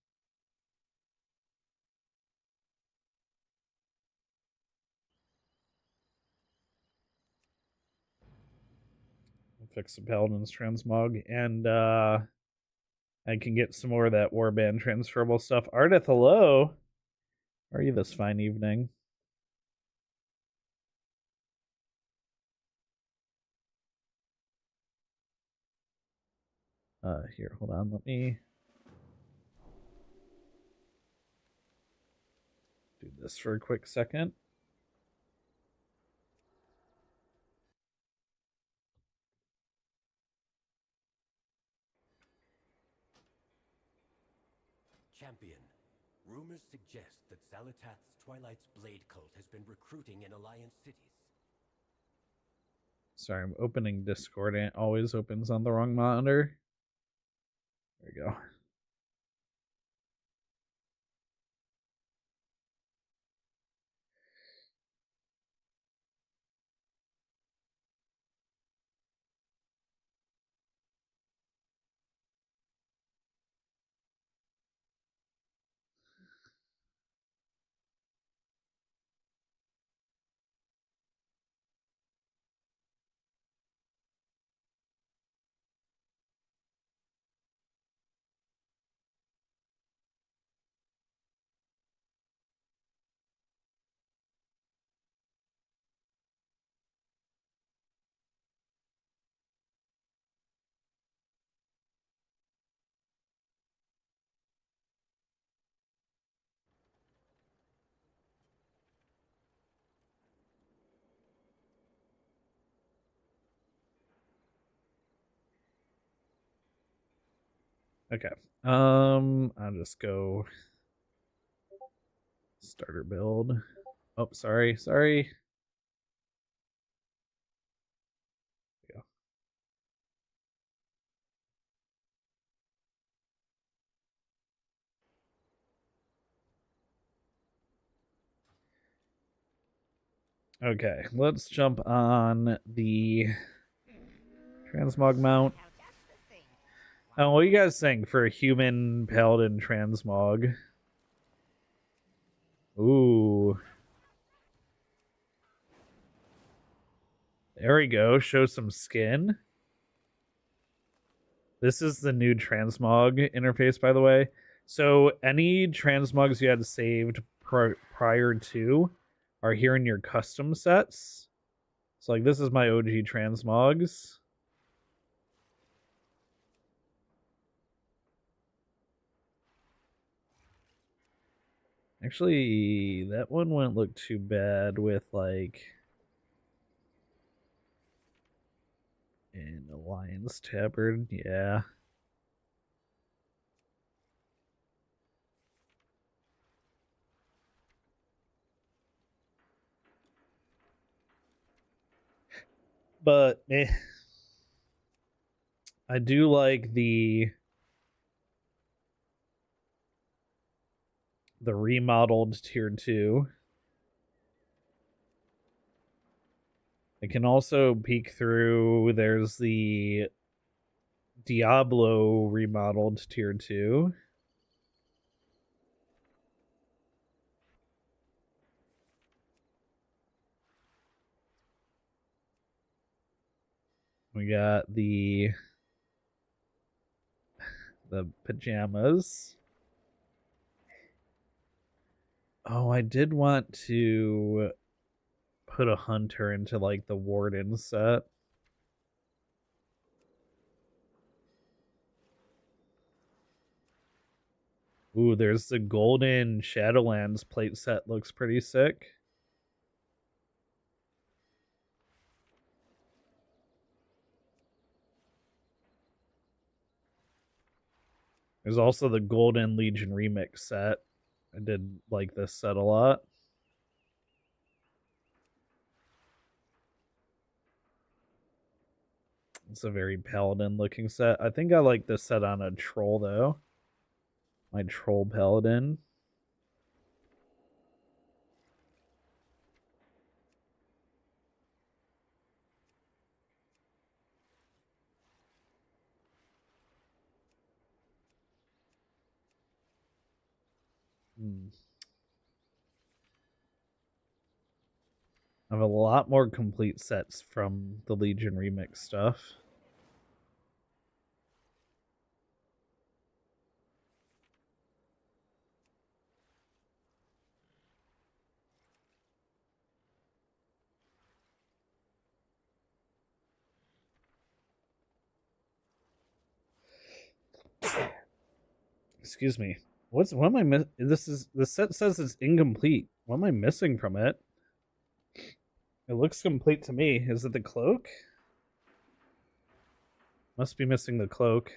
Fix the Paladin's transmog, and I can get some more of that warband transferable stuff. Ardith, hello. How are you this fine evening? Here, hold on. Let me do this for a quick second. Champion, rumors suggest that Xal'atath's Twilight's Blade cult has been recruiting in Alliance cities. Sorry, I'm opening Discord and it always opens on the wrong monitor. There we go. Okay. I'll just go starter build. Oh, sorry. Go. Okay, let's jump on the transmog mount. Oh, what do you guys think for a human paladin transmog? Ooh. There we go. Show some skin. This is the new transmog interface, by the way. So any transmogs you had saved prior to are here in your custom sets. So like this is my OG transmogs. Actually, that one wouldn't look too bad with like an Alliance tabard. Yeah. But I do like the remodeled tier 2. I can also peek through. There's the Diablo remodeled tier 2. We got the pajamas. Oh, I did want to put a hunter into like the warden set. Ooh, there's the golden Shadowlands plate set. Looks pretty sick. There's also the golden Legion remix set. I did like this set a lot. It's a very paladin looking set. I think I like this set on a troll though. My troll paladin. I have a lot more complete sets from the Legion remix stuff. Excuse me. What am I the set says it's incomplete. What am I missing from it? It looks complete to me. Is it the cloak? Must be missing the cloak.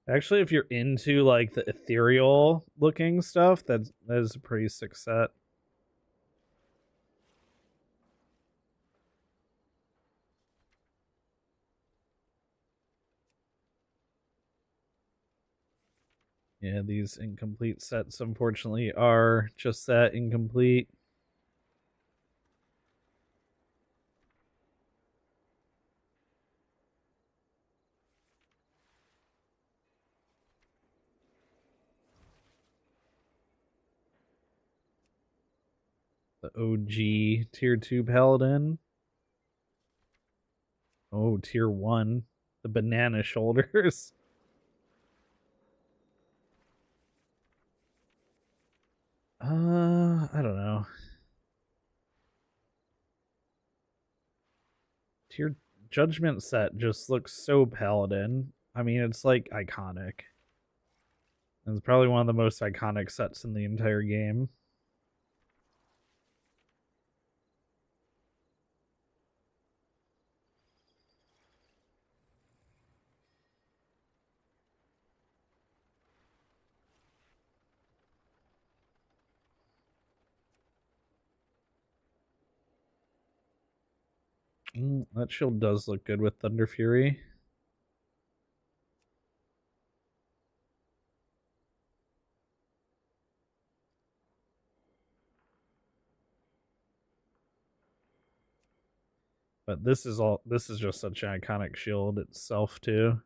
Actually, if you're into like the ethereal looking stuff, that is a pretty sick set. Yeah, these incomplete sets unfortunately are just that, incomplete. The OG tier 2 paladin. Oh, tier 1. The banana shoulders. I don't know. Tier judgment set just looks so paladin. I mean, it's like iconic. It's probably one of the most iconic sets in the entire game. That shield does look good with Thunder Fury. But this is just such an iconic shield itself too.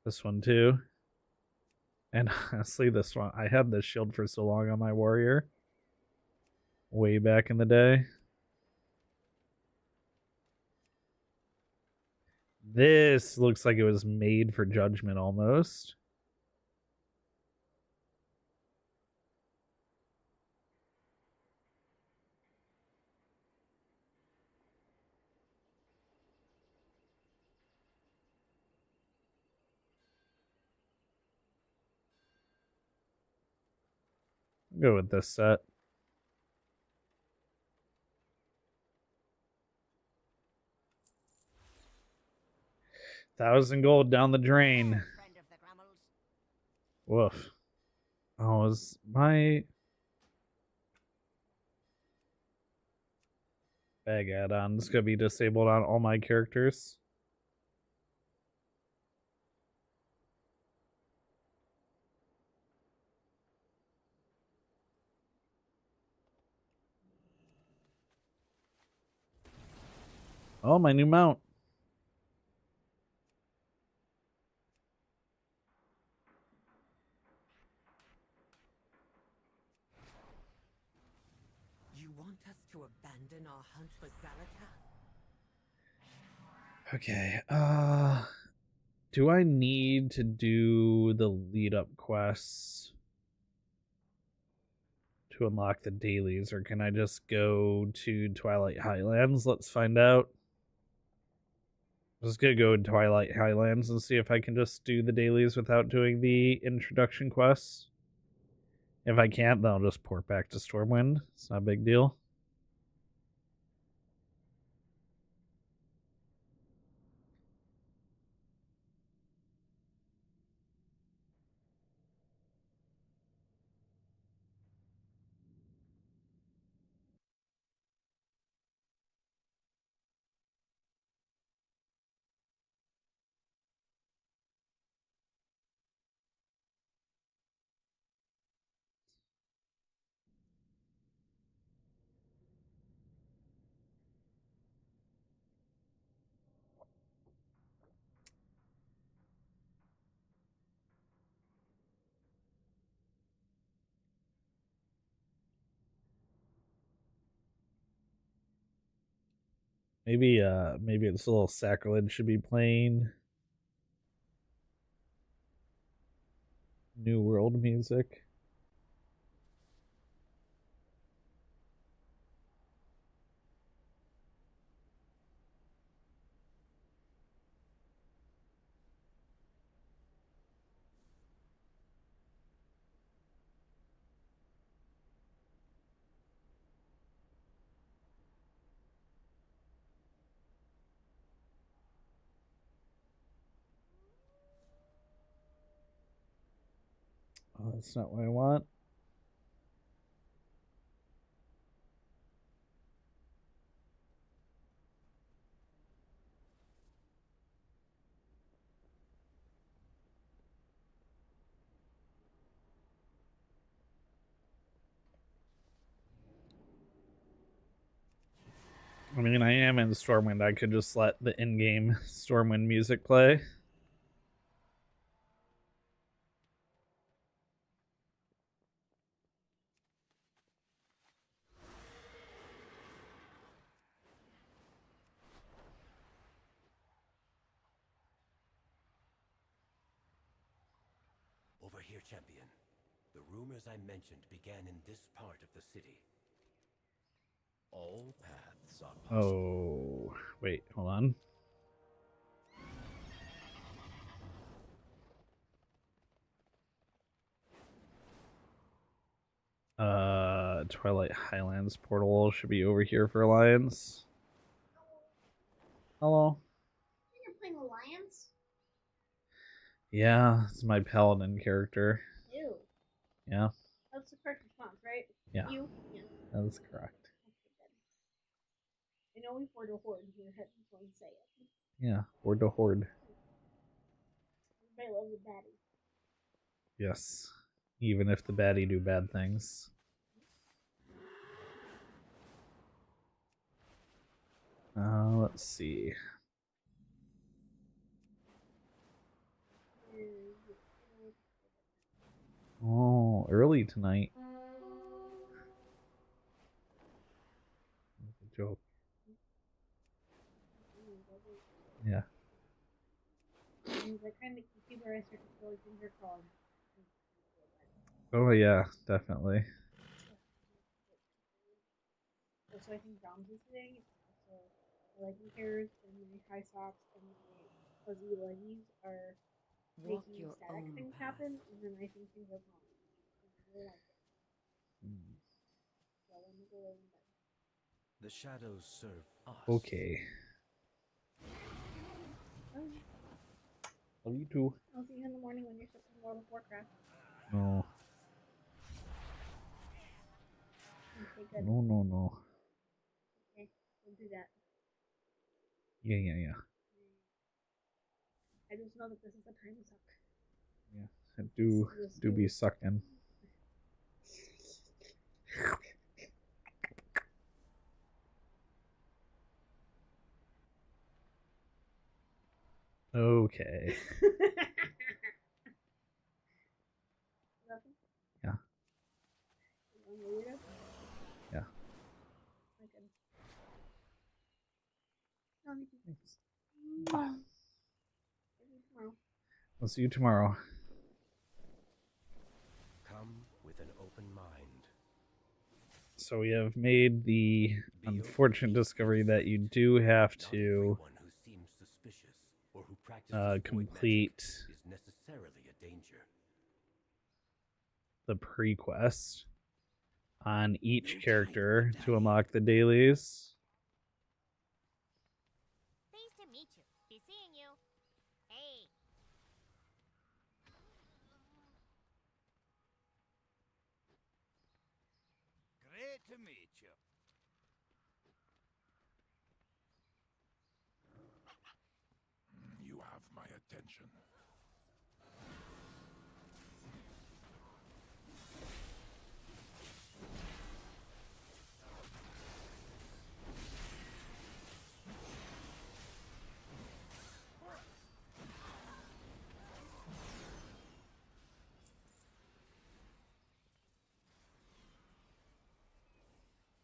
This one too. And honestly, this one, I had this shield for so long on my warrior. Way back in the day. This looks like it was made for Judgment almost. I'll go with this set. $1,000 down the drain. Woof. Oh, is my... Bag add-on. It's gonna be disabled on all my characters. Oh, my new mount. You want us to abandon our hunt for Xalatath? Okay, do I need to do the lead up quests to unlock the dailies, or can I just go to Twilight Highlands? Let's find out. I'm just gonna go to Twilight Highlands and see if I can just do the dailies without doing the introduction quests. If I can't, then I'll just port back to Stormwind. It's not a big deal. Maybe it's a little sacrilege should be playing New World music. Oh, that's not what I want. I mean, I am in Stormwind. I could just let the in-game Stormwind music play. Over here, champion. The rumors I mentioned began in this part of the city. All paths are possible. Oh, wait, hold on. Twilight Highlands portal should be over here for Alliance. Hello. You're playing Alliance? Yeah, it's my paladin character. Ew. Yeah, That's the correct response, right? yeah, You? Yeah. that's correct. I know we poured a horde here, I just want to say it. Yeah, horde to horde. Everybody loves a baddie. Yes, even if the baddie do bad things. Let's see. Oh, early tonight. That's a joke. Yeah. That kind of keep where I start to feel like things are calm. Oh yeah, definitely. Also, I think Dom's listening. So, my legging hairs and my high socks and my fuzzy leggies are Walk making your static own things path. happen, and then I think things are calm. I really like it. Hmm. So, I'm gonna go lay in bed. The shadows serve us. Okay. Oh, Love you too. I'll see you in the morning when you're sipping World of Warcraft. No. Okay, good. No, no, no. Okay, good Don't do that. Yeah. I just know that this is the time to suck. Yeah. Do be sucking. Okay. Nothing? Yeah. You want me to read it? Yeah. I can. No, you can. Thanks. Maybe tomorrow. I'll see you tomorrow. Come with an open mind. So we have made the unfortunate discovery that you do have Not to everyone who seems suspicious or who practices void complete magic is necessarily a danger. the pre-quest on each No character time for to unlock the dailies. Pleased to meet you. Be seeing you. Hey. Great to meet you. You have my attention.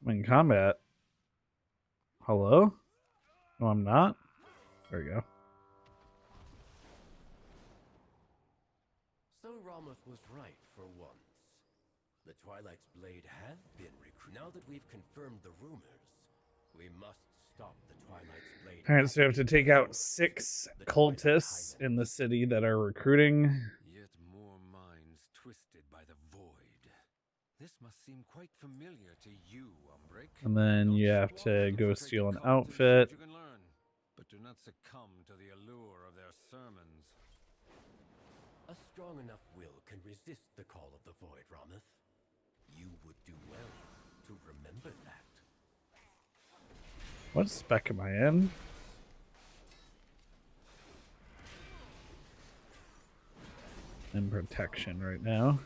I'm in combat. Hello? No, I'm not. There we go. So Romoth was right for once. The Twilight's blade has been recruited. Now that we've confirmed the rumors, we must stop the Twilight's blade. Alright, so you have to take out 6 cultists in the city that are recruiting. Yet more minds twisted by the void. This must seem quite familiar to you, Umbric. And then you Don't have show to off and go infiltrate steal the an cult to see what outfit. you can learn, but do not succumb to the allure of their sermons. A strong enough will can resist the call of the void, Romoth. You would do well to remember that. What spec am I in? In protection right now.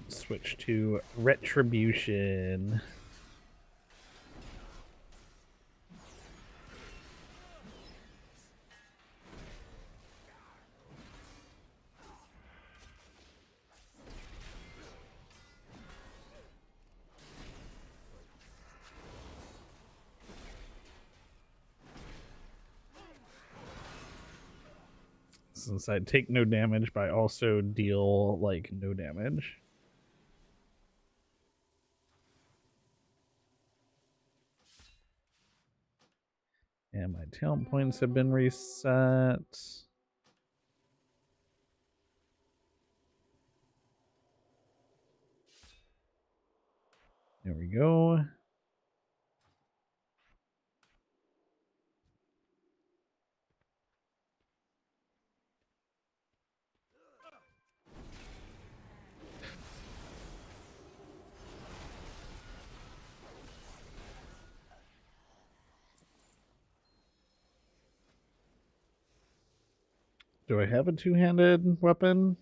Switch to Retribution. Since I take no damage, but I also deal like no damage. And my talent points have been reset. There we go. Do I have a two-handed weapon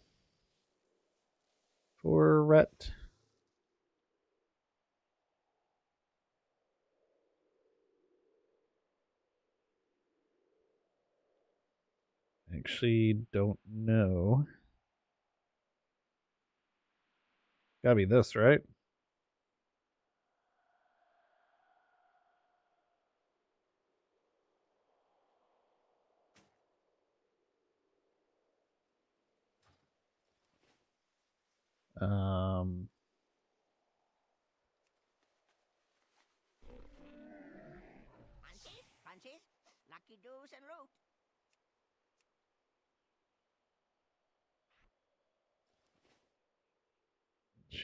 for Ret? Actually, don't know. Gotta be this, right? Um, Punches, lucky doos, and loot.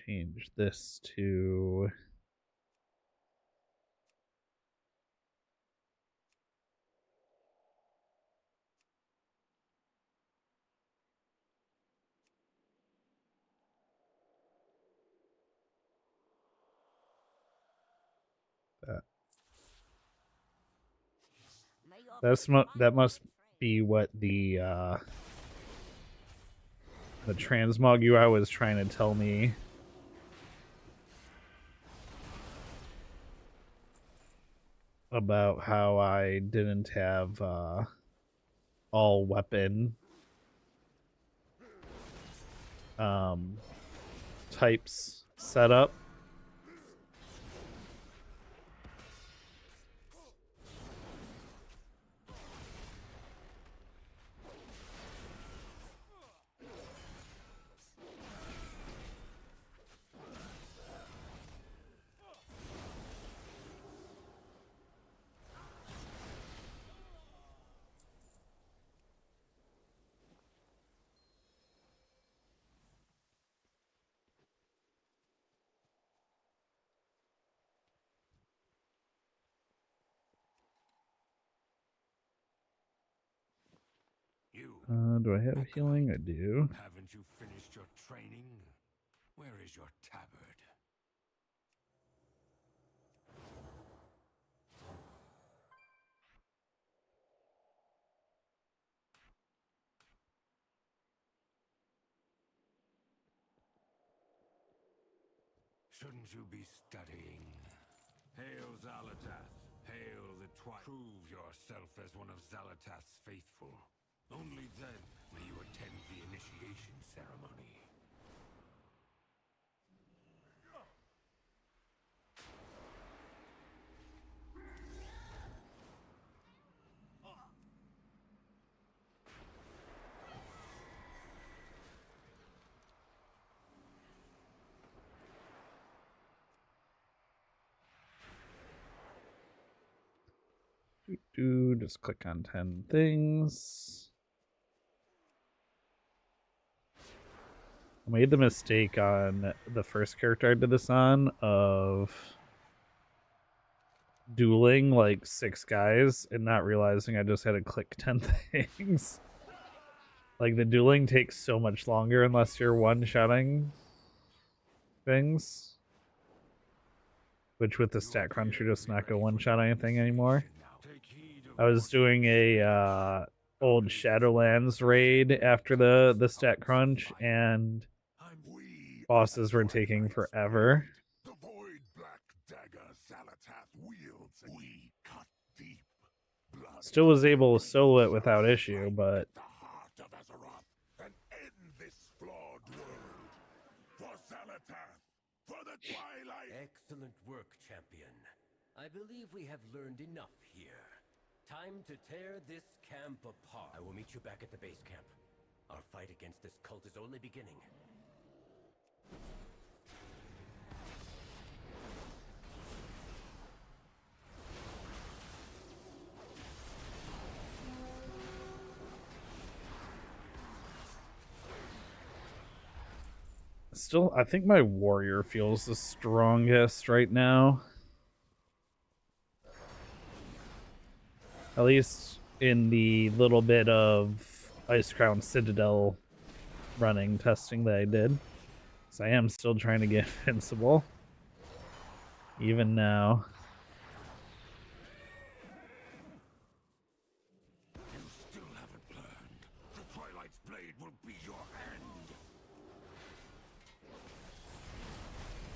change this to... that must be what the transmog UI was trying to tell me. About how I didn't have all weapon types set up. Do I have healing? I do. Haven't you finished your training? Where is your tabard? Shouldn't you be studying? Hail Xal'atath! Hail the Twilight! Prove yourself as one of Xal'atath's faithful. Only then may you attend the initiation ceremony. Just click on 10 things. I made the mistake on the first character I did this on of dueling like 6 guys and not realizing I just had to click 10 things. Like the dueling takes so much longer unless you're one-shotting things. Which with the stat crunch, you're just not gonna one-shot anything anymore. I was doing a old Shadowlands raid after the stat crunch, and bosses were taking forever. The void black dagger Xal'atath wields. We cut deep. Blood Still was able to solo it without issue, but the heart of Azeroth and end this flawed world. For Xal'atath, for the Twilight. Excellent work, champion. I believe we have learned enough here. Time to tear this camp apart. I will meet you back at the base camp. Our fight against this cult is only beginning. still, I think my warrior feels the strongest right now. At least in the little bit of Icecrown Citadel running testing that I did. So I am still trying to get invincible. Even now. You still haven't learned. The Twilight's blade will be your end.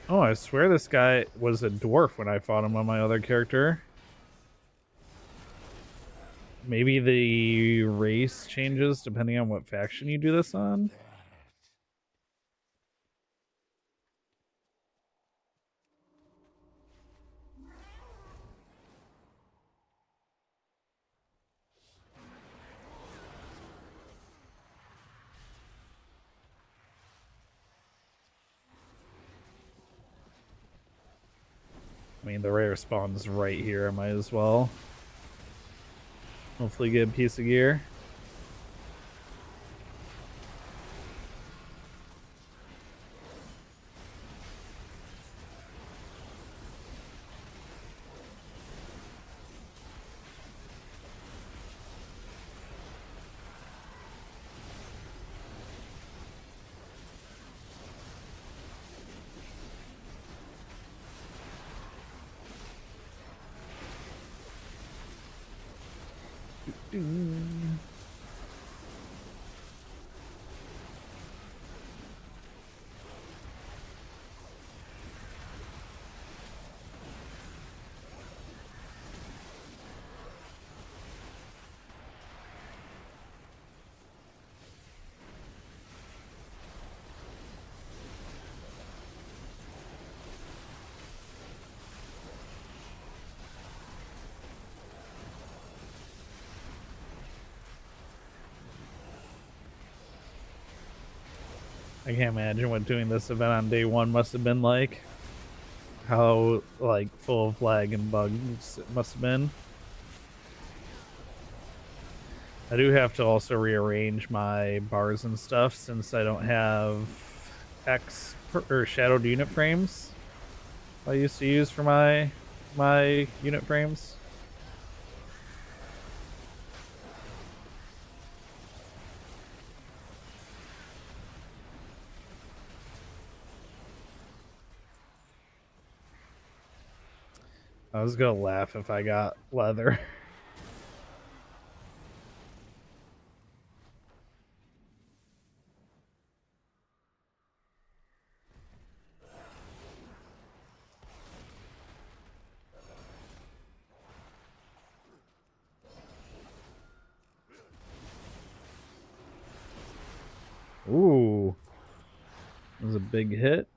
Oh, I swear this guy was a dwarf when I fought him on my other character. Maybe the race changes depending on what faction you do this on. I mean, the rare spawn's right here. I might as well. Hopefully get a piece of gear. I can't imagine what doing this event on day one must have been like. How, like, full of lag and bugs it must have been. I do have to also rearrange my bars and stuff since I don't have or shadowed unit frames I used to use for my unit frames. I was gonna laugh if I got leather. Ooh. That was a big hit.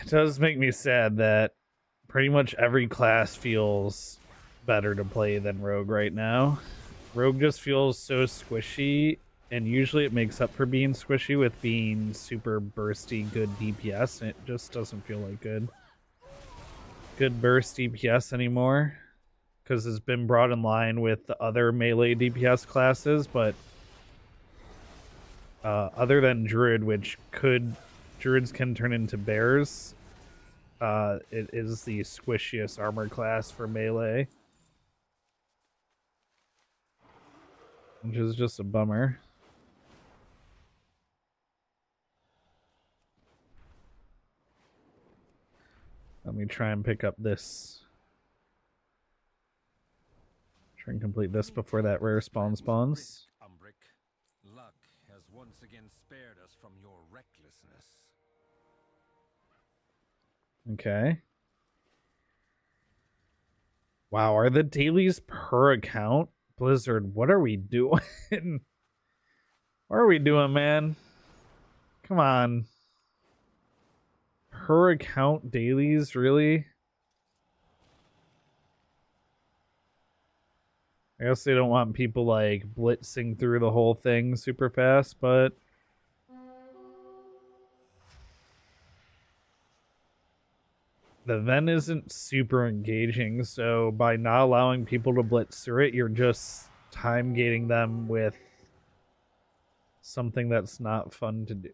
It does make me sad that pretty much every class feels better to play than Rogue right now. Rogue just feels so squishy, and usually it makes up for being squishy with being super bursty, good DPS, and it just doesn't feel like good burst DPS anymore, because it's been brought in line with the other melee DPS classes, but other than Druid, Druids can turn into bears, it is the squishiest armor class for melee. Which is just a bummer. Let me try and pick up this. Try and complete this before that rare spawns. Umbric, luck has once again spared us from your recklessness. Okay. Wow, are the dailies per account? Blizzard, what are we doing? What are we doing, man? Come on. Per account dailies, really? I guess they don't want people like blitzing through the whole thing super fast, but the event isn't super engaging, so by not allowing people to blitz through it, you're just time gating them with something that's not fun to do.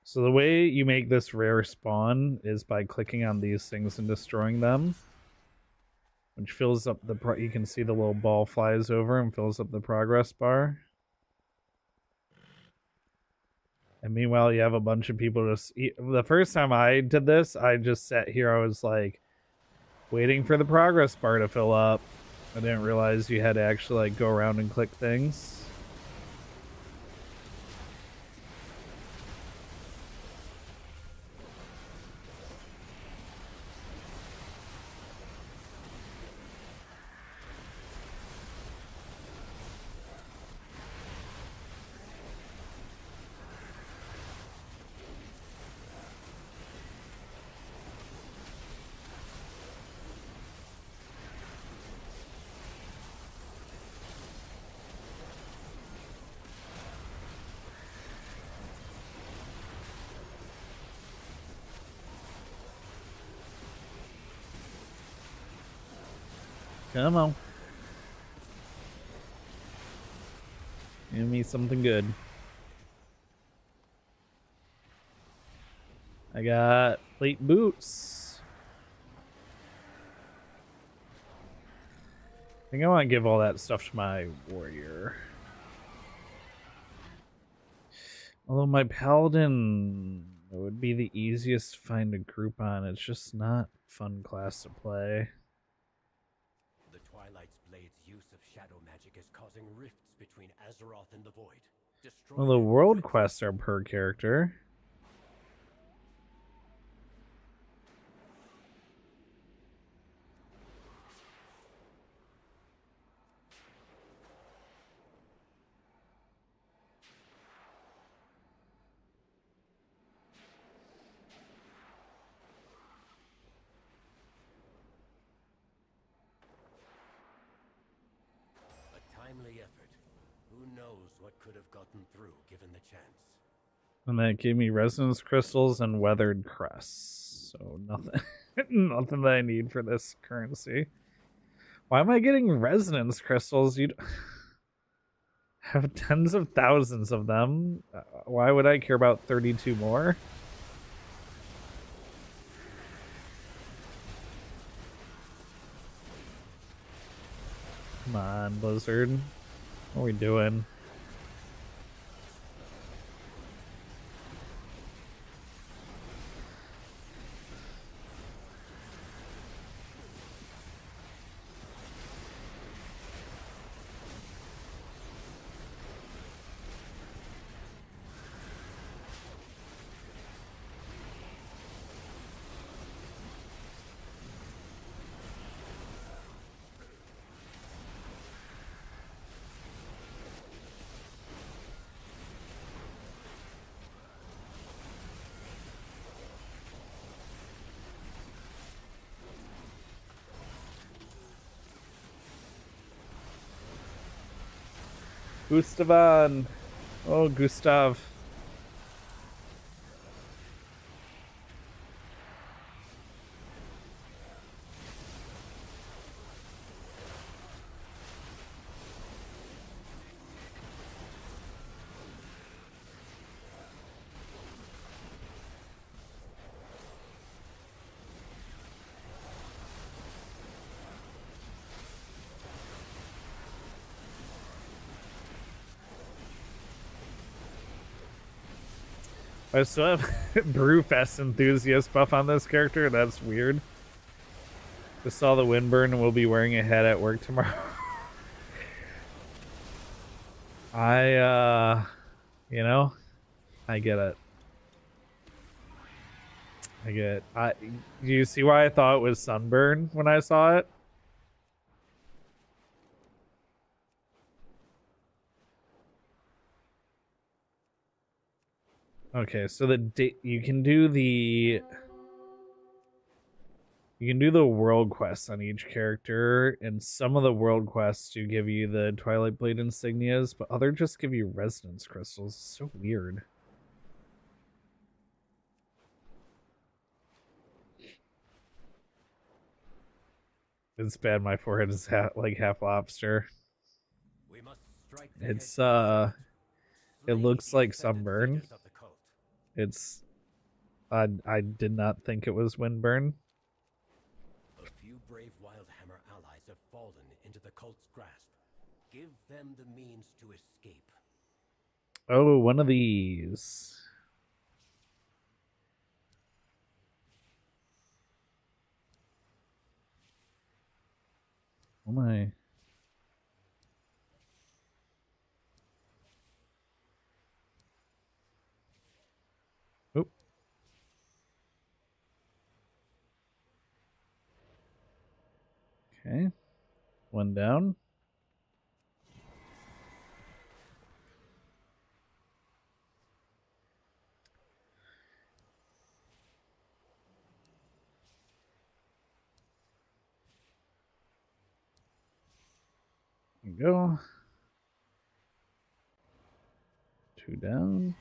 So the way you make this rare spawn is by clicking on these things and destroying them, which fills up the you can see the little ball flies over and fills up the progress bar. And meanwhile, you have a bunch of people just the first time I did this, I just sat here, I was like waiting for the progress bar to fill up. I didn't realize you had to actually like go around and click things. Come on. Give me something good. I got plate boots. I think I want to give all that stuff to my warrior. Although my paladin would be the easiest to find a group on. It's just not a fun class to play. The Twilight's blade's use of shadow magic is causing rifts between Azeroth and the Void. Destroy Well, the them world quickly. quests are per character. A timely effort. Who knows what could have gotten through given the chance. And that gave me resonance crystals and weathered crests. So nothing nothing that I need for this currency. Why am I getting resonance crystals? You'd have tens of thousands of them. Why would I care about 32 more? Come on, Blizzard. What are we doing? Gustavan. Oh, Gustav. I still have Brewfest enthusiast buff on this character. That's weird. Just saw the Windburn and will be wearing a hat at work tomorrow. You know, I get it. Do you see why I thought it was Sunburn when I saw it? Okay, so you can do the world quests on each character, and some of the world quests do give you the Twilight Blade insignias, but others just give you resonance crystals. It's so weird. It's bad. My forehead is like half lobster. We must strike the It's head it looks the like offended Sunburn. leaders of the cult. It's I did not think it was Windburn. A few brave Wildhammer allies have fallen into the cult's grasp. Give them the means to escape. Oh, one of these. Oh my. Oh. Okay. One down. There you go. Two down.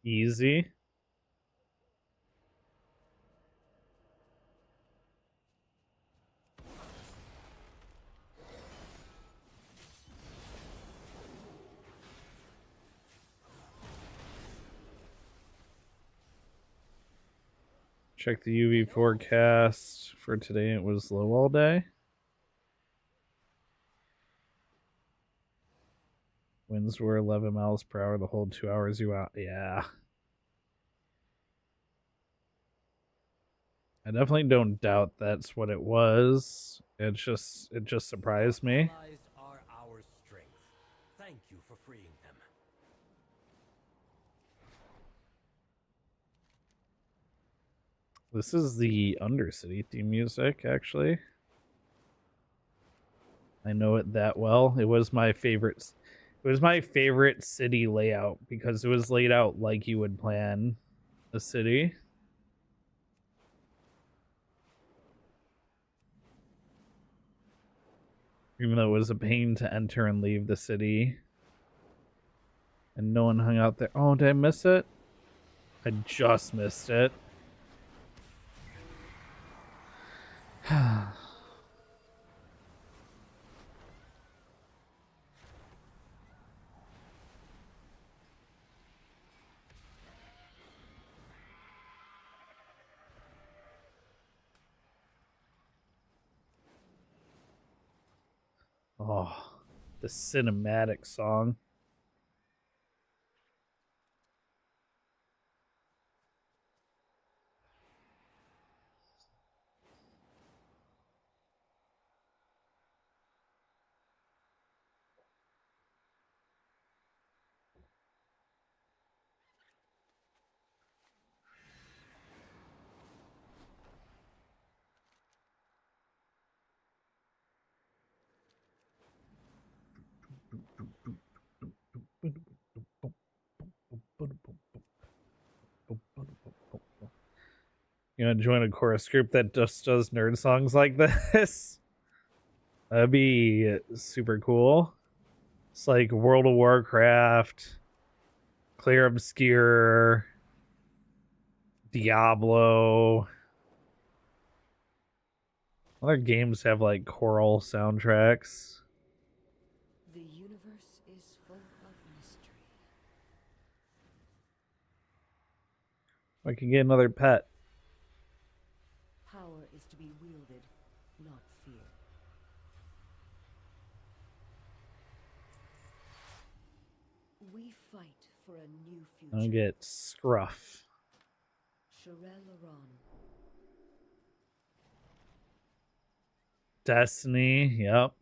Easy. Check the UV forecast for today. It was low all day. Winds were 11 miles per hour the whole 2 hours you out. Yeah. I definitely don't doubt that's what it was. It just surprised me. Allies are our strength. Thank you for freeing them. This is the Undercity theme music, actually. I know it that well. It was my favorite. It was my favorite city layout because it was laid out like you would plan a city. Even though it was a pain to enter and leave the city. And no one hung out there. Oh, did I miss it? I just missed it. Oh, the cinematic song. You want to join a chorus group that just does nerd songs like this? That'd be super cool. It's like World of Warcraft, Clear Obscure, Diablo. Other games have like choral soundtracks. The universe is full of mystery. I can get another pet. Power is to be wielded, not feared. We fight for a new future. I'll get Scruff. Sherelle Laron. Destiny, yep.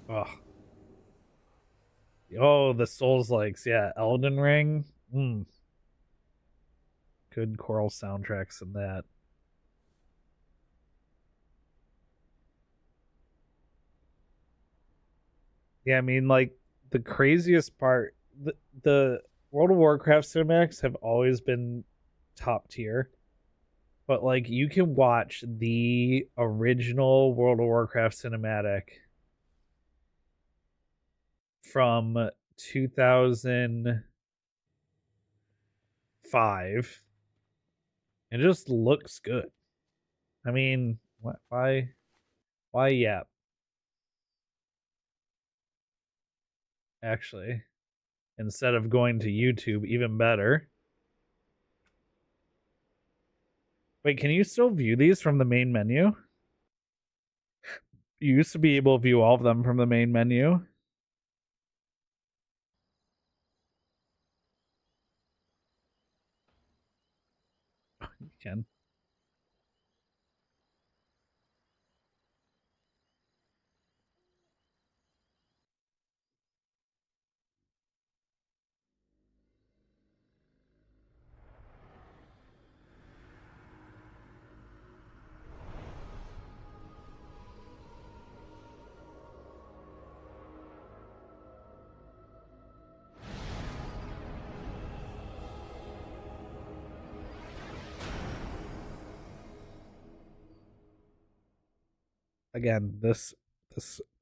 Oh. Oh, the Souls likes, yeah. Elden Ring. Good choral soundtracks in that. Yeah, I mean, like, the craziest part, the World of Warcraft cinematics have always been top tier. But, like, you can watch the original World of Warcraft cinematic from 2005. It just looks good. I mean, why? Yeah. Actually, instead of going to YouTube, even better. Wait, can you still view these from the main menu? You used to be able to view all of them from the main menu. You can. Again, this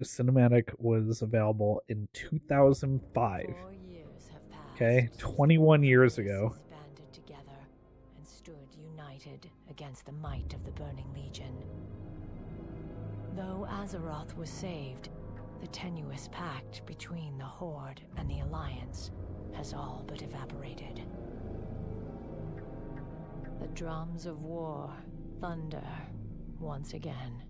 cinematic was available in 2005. 4 years have passed. Okay, 21 years The ago. forces banded together and stood united against the might of the Burning Legion. Though Azeroth was saved, the tenuous pact between the Horde and the Alliance has all but evaporated. The drums of war thunder once again.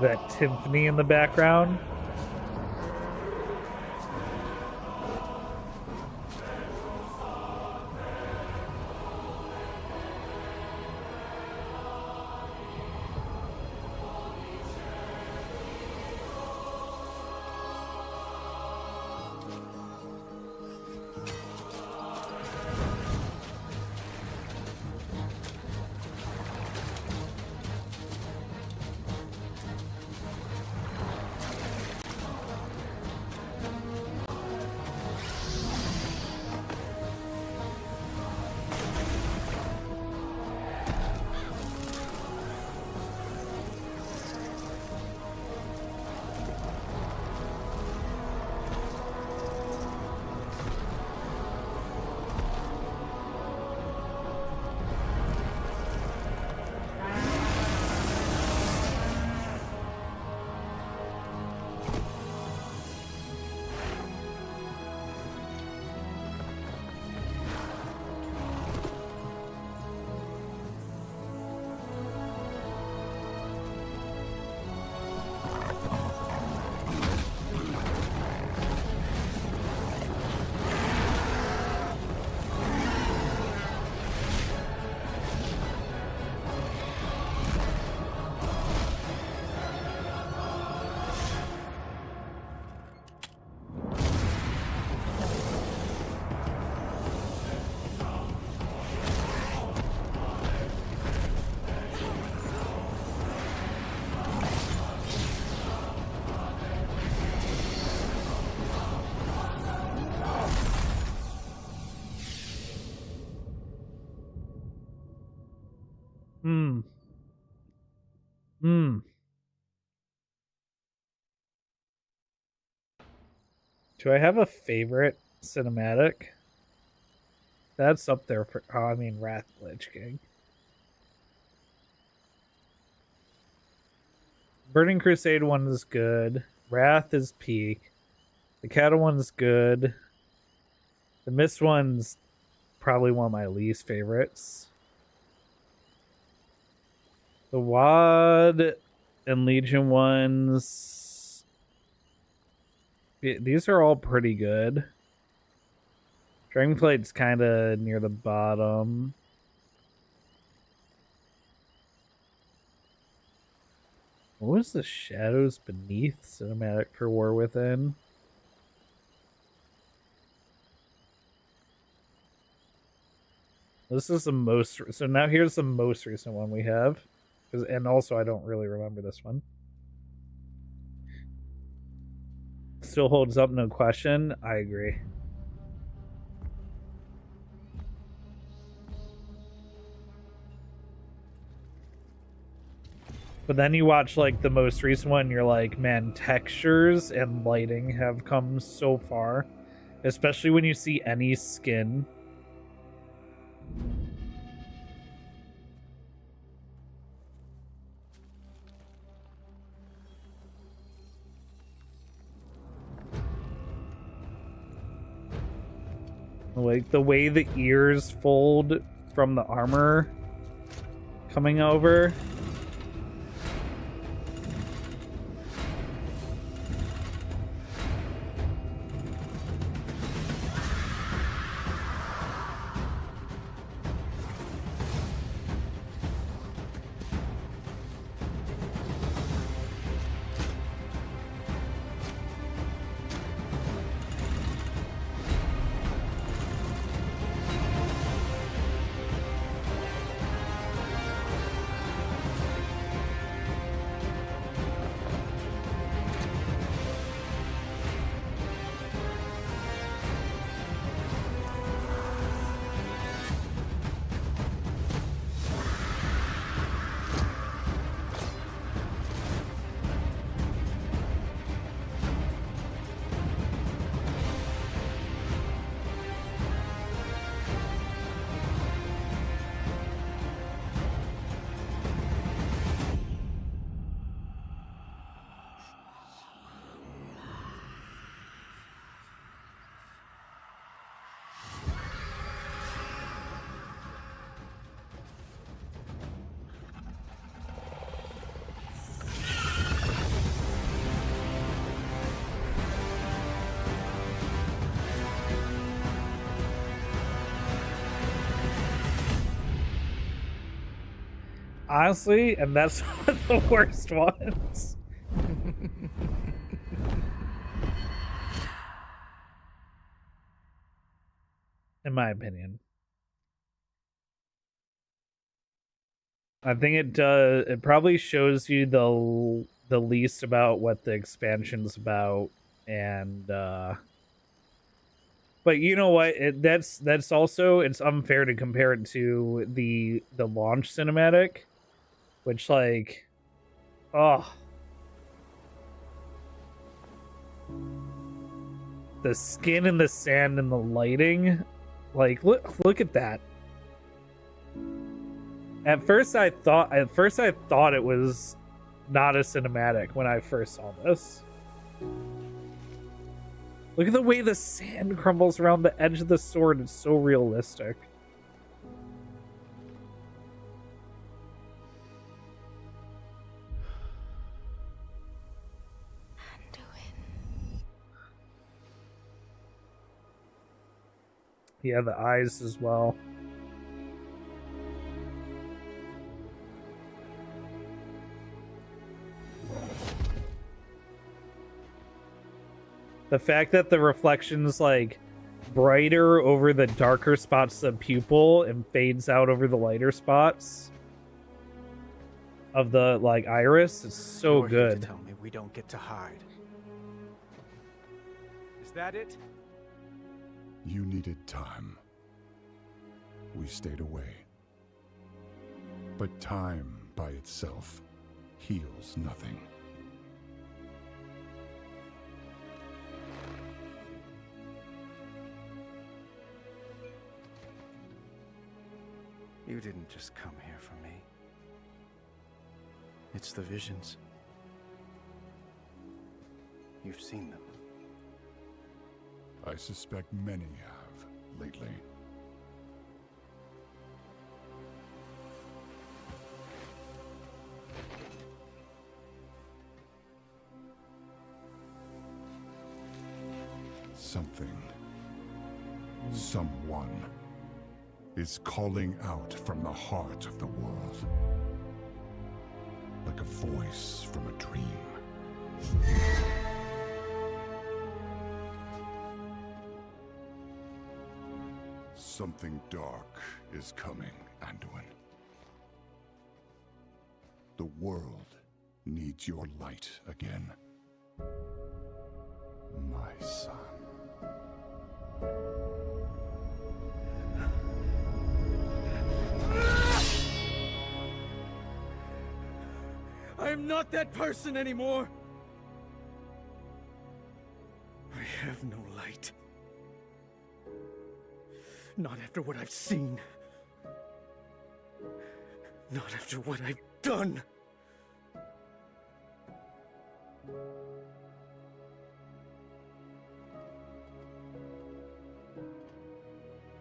That symphony in the background. Do I have a favorite cinematic? That's up there for. Oh, I mean, Wrath of the Lich King. Burning Crusade one is good. Wrath is peak. The Cata one's good. The Mist one's probably one of my least favorites. The WoD and Legion ones. These are all pretty good. Dragonflight's kind of near the bottom. What was the Shadows Beneath cinematic for War Within? This is the most. So now here's the most recent one we have. And also, I don't really remember this one. Still holds up, no question. I agree. But then you watch like the most recent one, you're like, man, textures and lighting have come so far. Especially when you see any skin. Like the way the ears fold from the armor coming over. honestly, and that's one of the worst ones. In my opinion. I think it does. It probably shows you the least about what the expansion's about, and but you know what? That's also, it's unfair to compare it to the launch cinematic, which like, oh, the skin and the sand and the lighting, like look at that. At first I thought it was not a cinematic when I first saw this. Look at the way the sand crumbles around the edge of the sword. It's so realistic. Yeah, the eyes as well. The fact that the reflection's like brighter over the darker spots of the pupil and fades out over the lighter spots of the like iris is so You're here good. to tell me we don't get to hide. Is that it? You needed time. We stayed away. But time by itself heals nothing. You didn't just come here for me. It's the visions. You've seen them. I suspect many have lately. Something, someone, is calling out from the heart of the world. Like a voice from a dream. Something dark is coming, Anduin. The world needs your light again. My son. I am not that person anymore. I have no light. Not after what I've seen. Not after what I've done.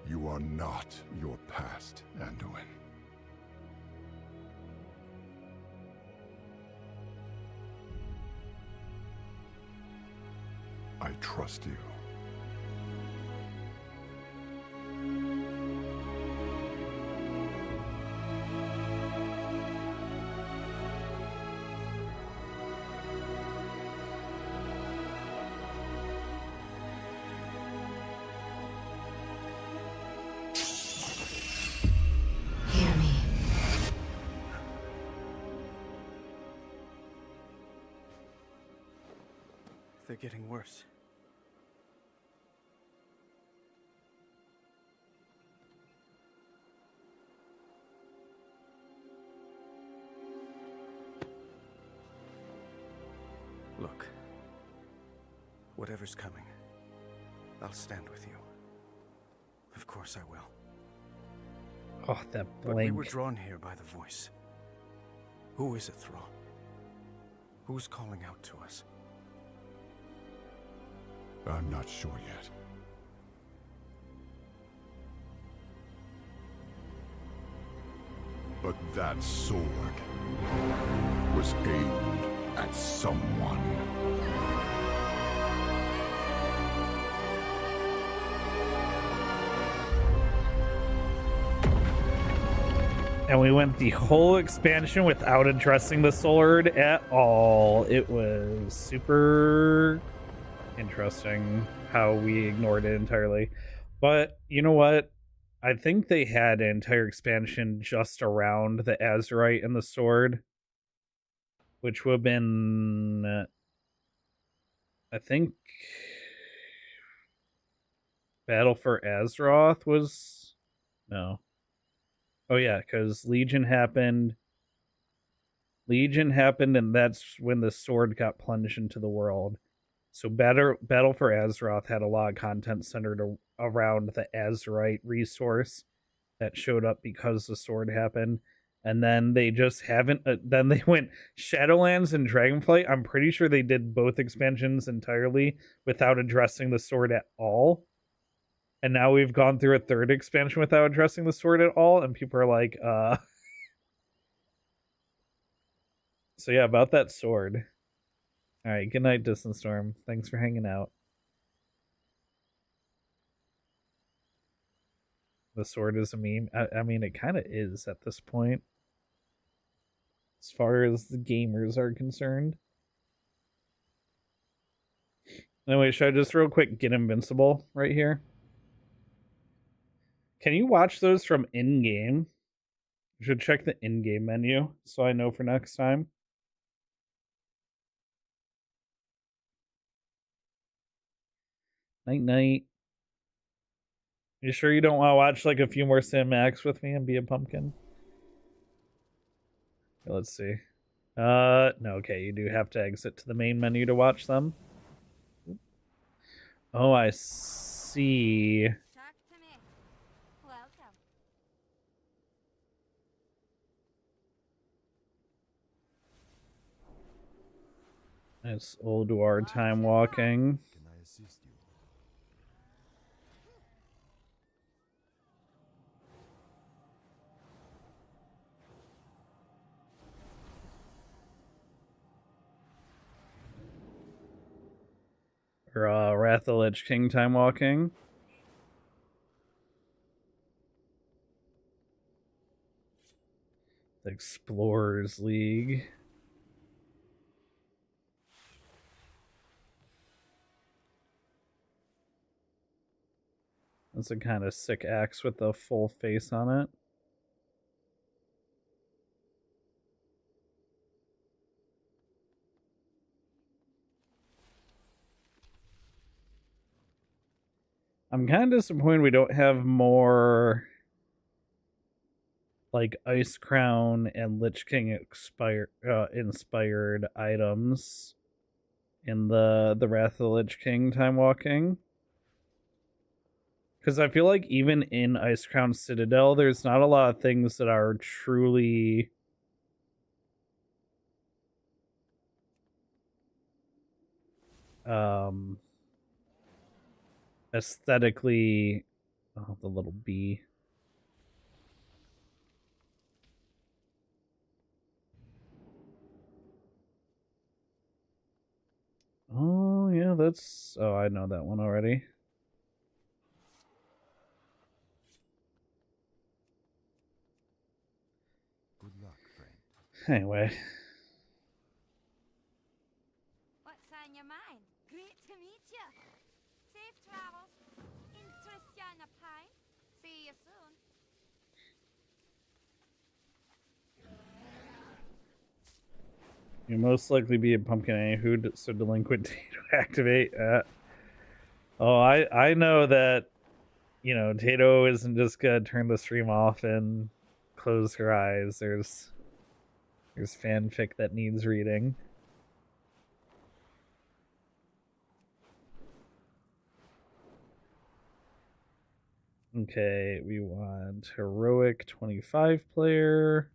You are not your past, Anduin. I trust you. Hear me. They're getting worse. Look, whatever's coming, I'll stand with you. Of course I will. Oh, that But we blink. were drawn here by the voice. Who is it, Thrall? Who's calling out to us? I'm not sure yet. But that sword was aimed at someone. And we went the whole expansion without addressing the sword at all. It was super interesting how we ignored it entirely. But you know what? I think they had an entire expansion just around the Azerite and the sword, which would have been, I think, Battle for Azeroth was... No. Oh yeah, because Legion happened, and that's when the sword got plunged into the world. So Battle for Azeroth had a lot of content centered around the Azerite resource that showed up because the sword happened. And then they just haven't... then they went Shadowlands and Dragonflight. I'm pretty sure they did both expansions entirely without addressing the sword at all. And now we've gone through a third expansion without addressing the sword at all, and people are like, So yeah, about that sword. Alright, good night, Distant Storm. Thanks for hanging out. The sword is a meme. I mean, it kind of is at this point. As far as the gamers are concerned. Anyway, should I just real quick get Invincible right here? Can you watch those from in-game? I should check the in-game menu so I know for next time. Night night. You sure you don't want to watch like a few more Cinemax with me and be a pumpkin? Let's see. No, okay, you do have to exit to the main menu to watch them. Oh, I see. It's Ulduar time walking. Can I assist you? Or Wrath of the Lich King time walking. The Explorers League. That's a kind of sick axe with the full face on it. I'm kind of disappointed we don't have more like Ice Crown and Lich King inspired items in the Wrath of the Lich King time walking. Because I feel like even in Icecrown Citadel, there's not a lot of things that are truly aesthetically... Oh, the little bee. Oh, yeah, that's... Oh, I know that one already. Good luck, friend. Anyway. What's on your mind? Great to meet you. Safe travels. Interest you in a pint? See you soon. You most likely be a pumpkin anywho, so delinquent Tato activate. Oh, I know that, you know, Tato isn't just gonna turn the stream off and close her eyes. There's fanfic that needs reading. Okay, we want heroic 25 player.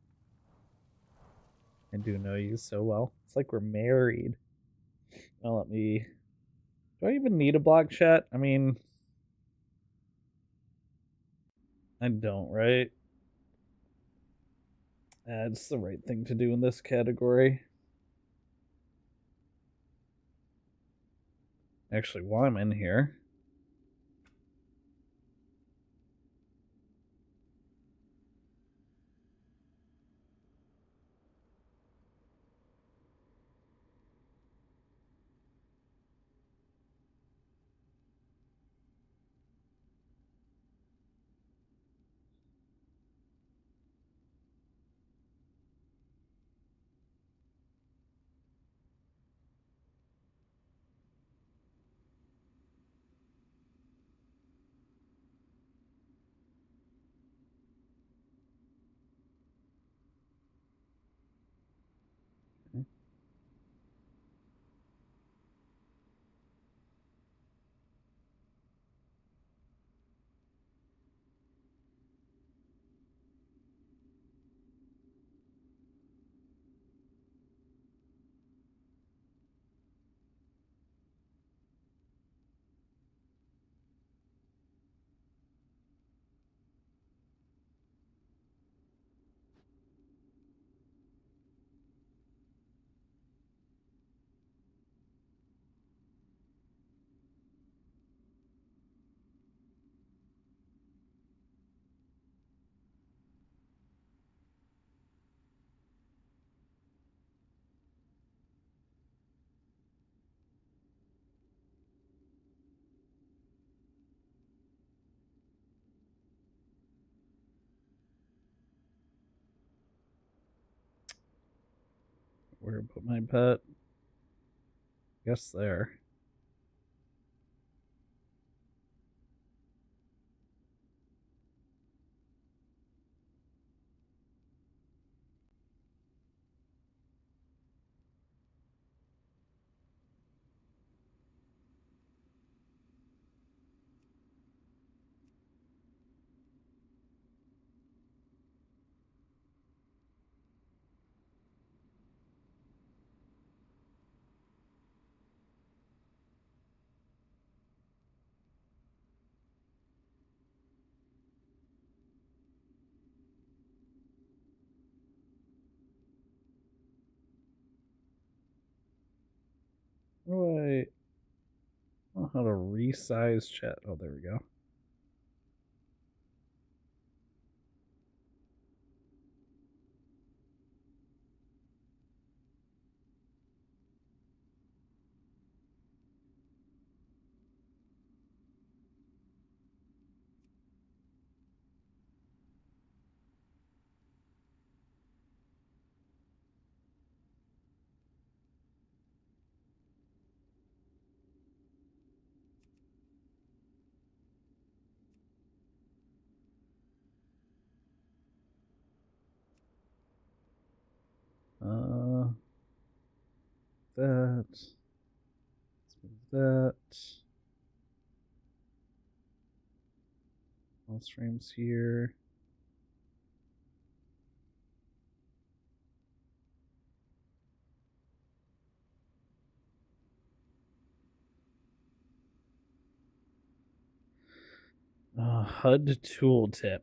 I do know you so well. It's like we're married. Now let me... Do I even need a block chat? I mean... I don't, right? It's the right thing to do in this category. Actually, while I'm in here... Where put my pet? Guess there. Wait. I don't know how to resize chat. Oh, there we go. That. Let's move that. All streams here. HUD tooltip.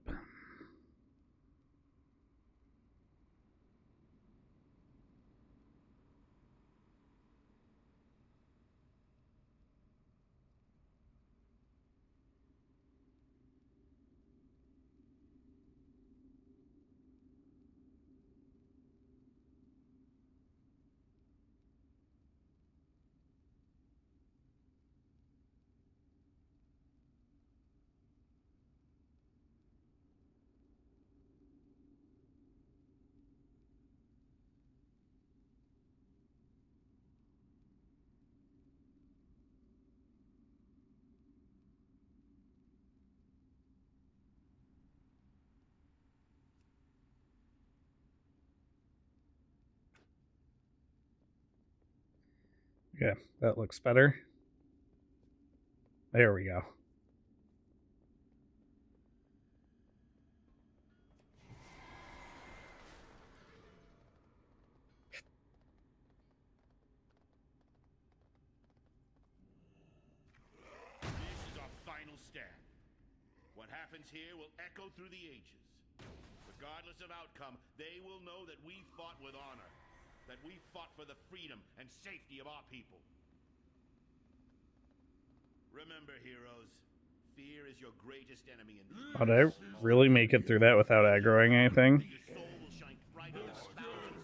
Okay, that looks better. There we go. This is our final stand. What happens here will echo through the ages. Regardless of outcome, they will know that we fought with honor. That we fought for the freedom and safety of our people. Remember, heroes, fear is your greatest enemy. Oh, did I really make it through that without aggroing anything? Your soul will shine brighter than 1,000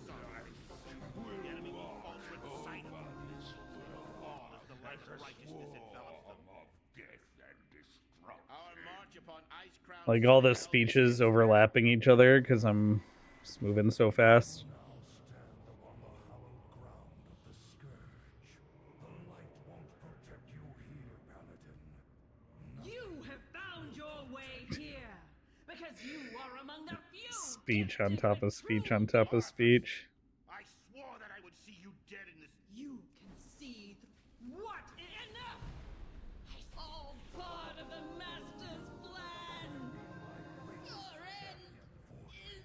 suns. The enemy will falter at the sight of you. All as the light of righteousness envelops them. Our march upon ice-crowned Like all the speeches overlapping each other because I'm just moving so fast. Speech on top of speech on top of speech. I swore that I would see you dead in this. You concede what? Enough! It's all part of the Master's plan. Your end is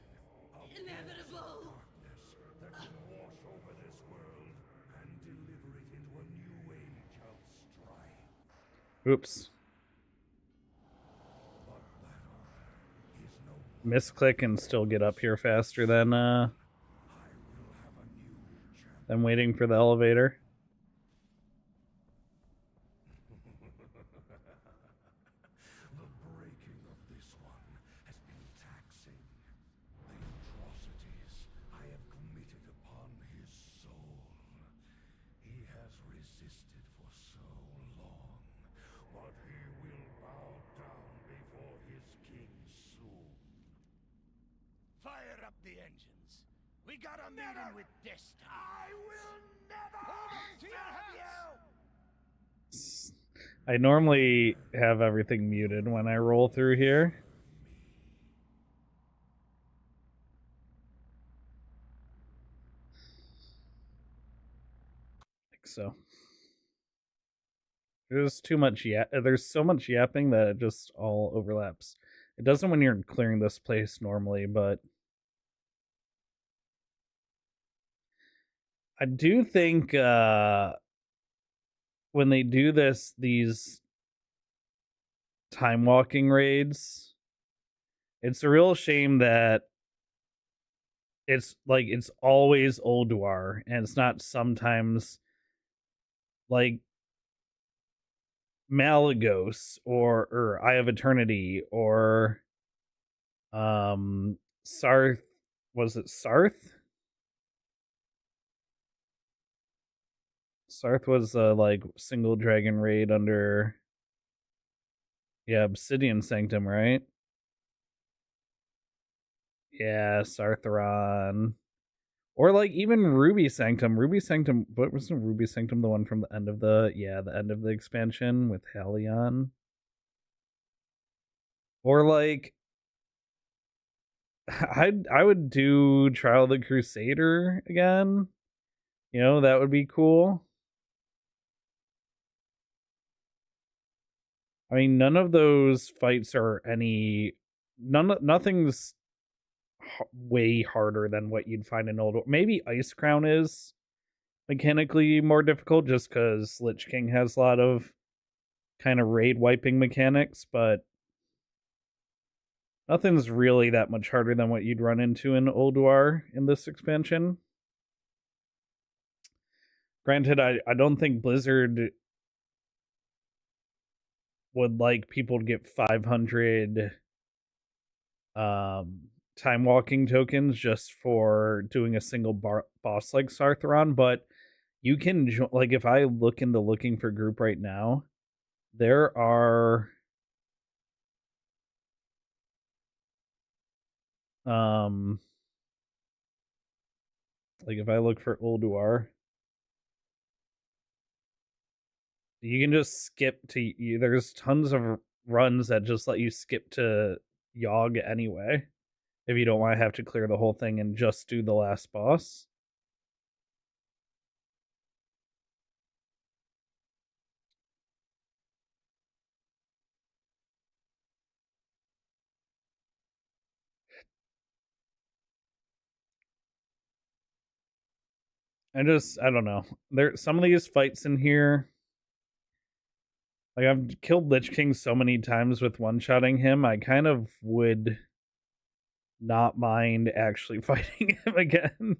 inevitable. That will wash over this world and deliver it into a new age of strife. Oops. Misclick and still get up here faster than waiting for the elevator. The breaking of this one has been taxing. The atrocities I have committed upon his soul. He has resisted for so long, but he will bow down before his king soon. Fire up the engines. We got a meeting with Destiny. I will never hold on to your I normally have everything muted when I roll through here. Like so. There's too much there's so much yapping that it just all overlaps. It doesn't when you're clearing this place normally, but I do think when they do these time walking raids, it's a real shame that it's like it's always Ulduar and it's not sometimes like Malagos or Eye of Eternity or Sarth. Was it Sarth? Sarth was like single dragon raid under Obsidian Sanctum, right? Yeah, Sartheron. Or like even Ruby Sanctum. Ruby Sanctum, what was Ruby Sanctum, the one from the end of the end of the expansion with Halion? Or like I would do Trial of the Crusader again. You know, that would be cool. I mean, none of those fights are nothing's way harder than what you'd find in Old. Maybe Icecrown is mechanically more difficult just because Lich King has a lot of kind of raid wiping mechanics, but nothing's really that much harder than what you'd run into in Ulduar in this expansion. Granted, I don't think Blizzard would like people to get 500 time walking tokens just for doing a single boss like Sartheron, but you can like if I look in the looking for group right now, there are like if I look for Ulduar, you can just skip to there's tons of runs that just let you skip to Yogg anyway if you don't want to have to clear the whole thing and just do the last boss. I don't know. Some of these fights in here, like I've killed Lich King so many times with one-shotting him, I kind of would not mind actually fighting him again.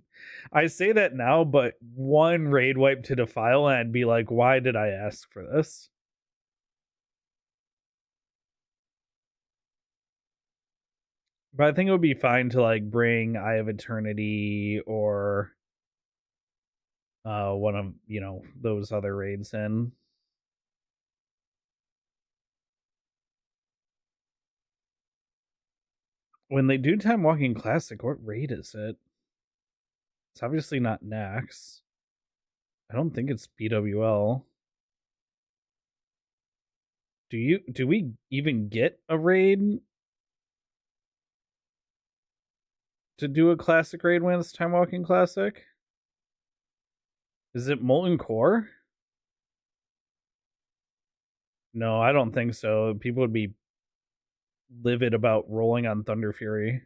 I say that now, but one raid wipe to Defile and I'd be like, why did I ask for this? But I think it would be fine to like bring Eye of Eternity or one of, you know, those other raids in. When they do Time Walking Classic, what raid is it? It's obviously not Nax. I don't think it's BWL. Do we even get a raid to do a classic raid when it's Time Walking Classic? Is it Molten Core? No, I don't think so. People would be livid about rolling on Thunder Fury.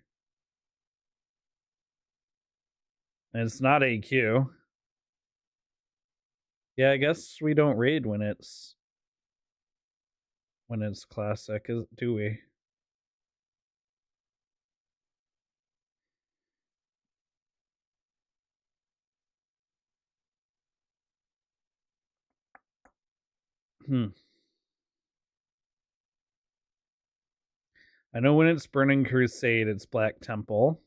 And it's not AQ. Yeah, I guess we don't raid when it's classic, do we? I know when it's Burning Crusade, it's Black Temple.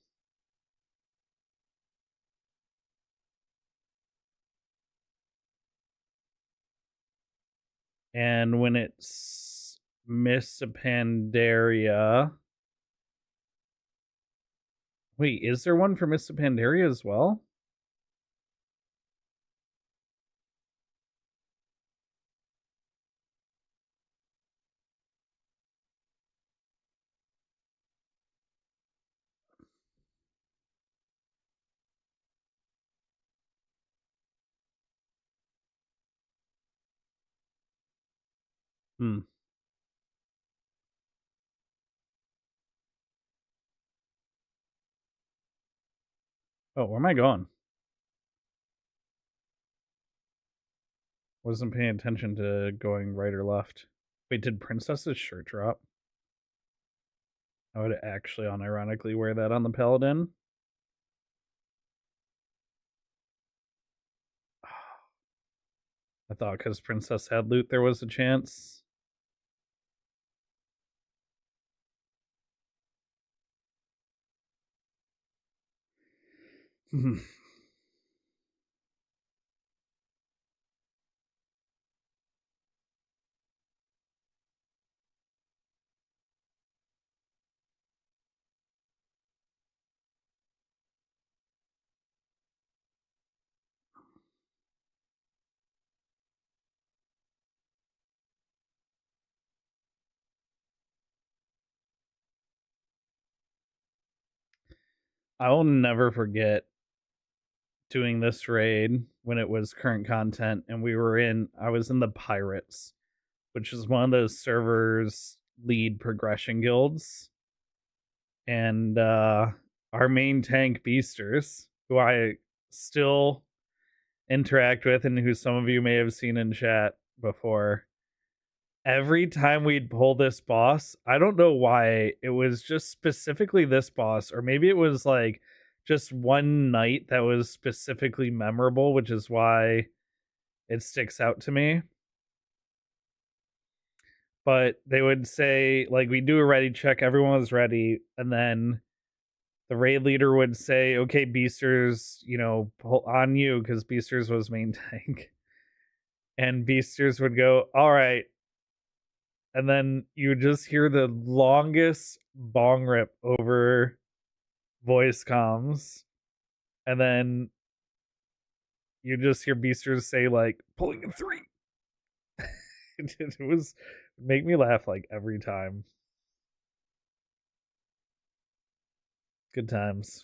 And when it's Miss Pandaria, Wait, is there one for Mists of Pandaria as well? Hmm. Oh, where am I going? Wasn't paying attention to going right or left. Wait, did Princess's shirt drop? I would actually unironically wear that on the Paladin. I thought because Princess had loot, there was a chance. I will never forget doing this raid when it was current content and I was in the Pirates, which is one of those servers lead progression guilds. And our main tank Beasters, who I still interact with and who some of you may have seen in chat before, every time we'd pull this boss, I don't know why, it was just specifically this boss, or maybe it was like just one night that was specifically memorable, which is why it sticks out to me. But they would say, like, we do a ready check, everyone was ready, and then the raid leader would say, okay, Beasters, pull on you, because Beasters was main tank. And Beasters would go, all right. And then you would just hear the longest bong rip over voice comms. And then you just hear Beasters say, like, pulling in 3. It was make me laugh like every time. Good times.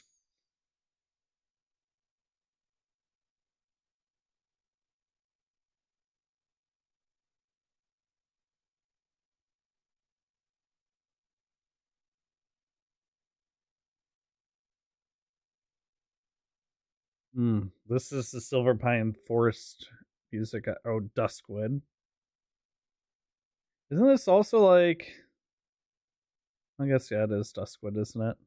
This is the Silver Pine Forest music. Oh, Duskwood. Isn't this also like... I guess, yeah, it is Duskwood, isn't it?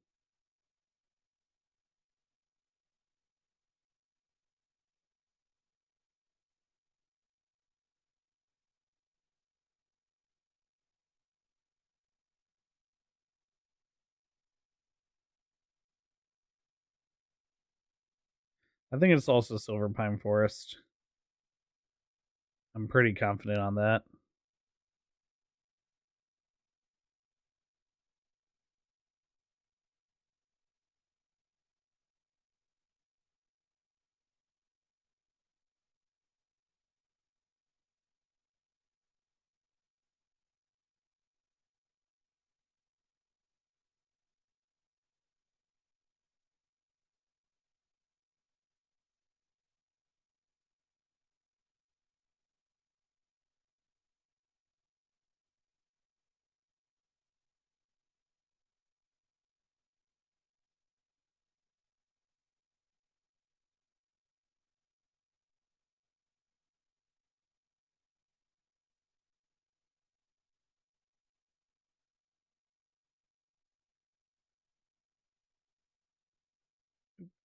I think it's also Silver Pine Forest. I'm pretty confident on that.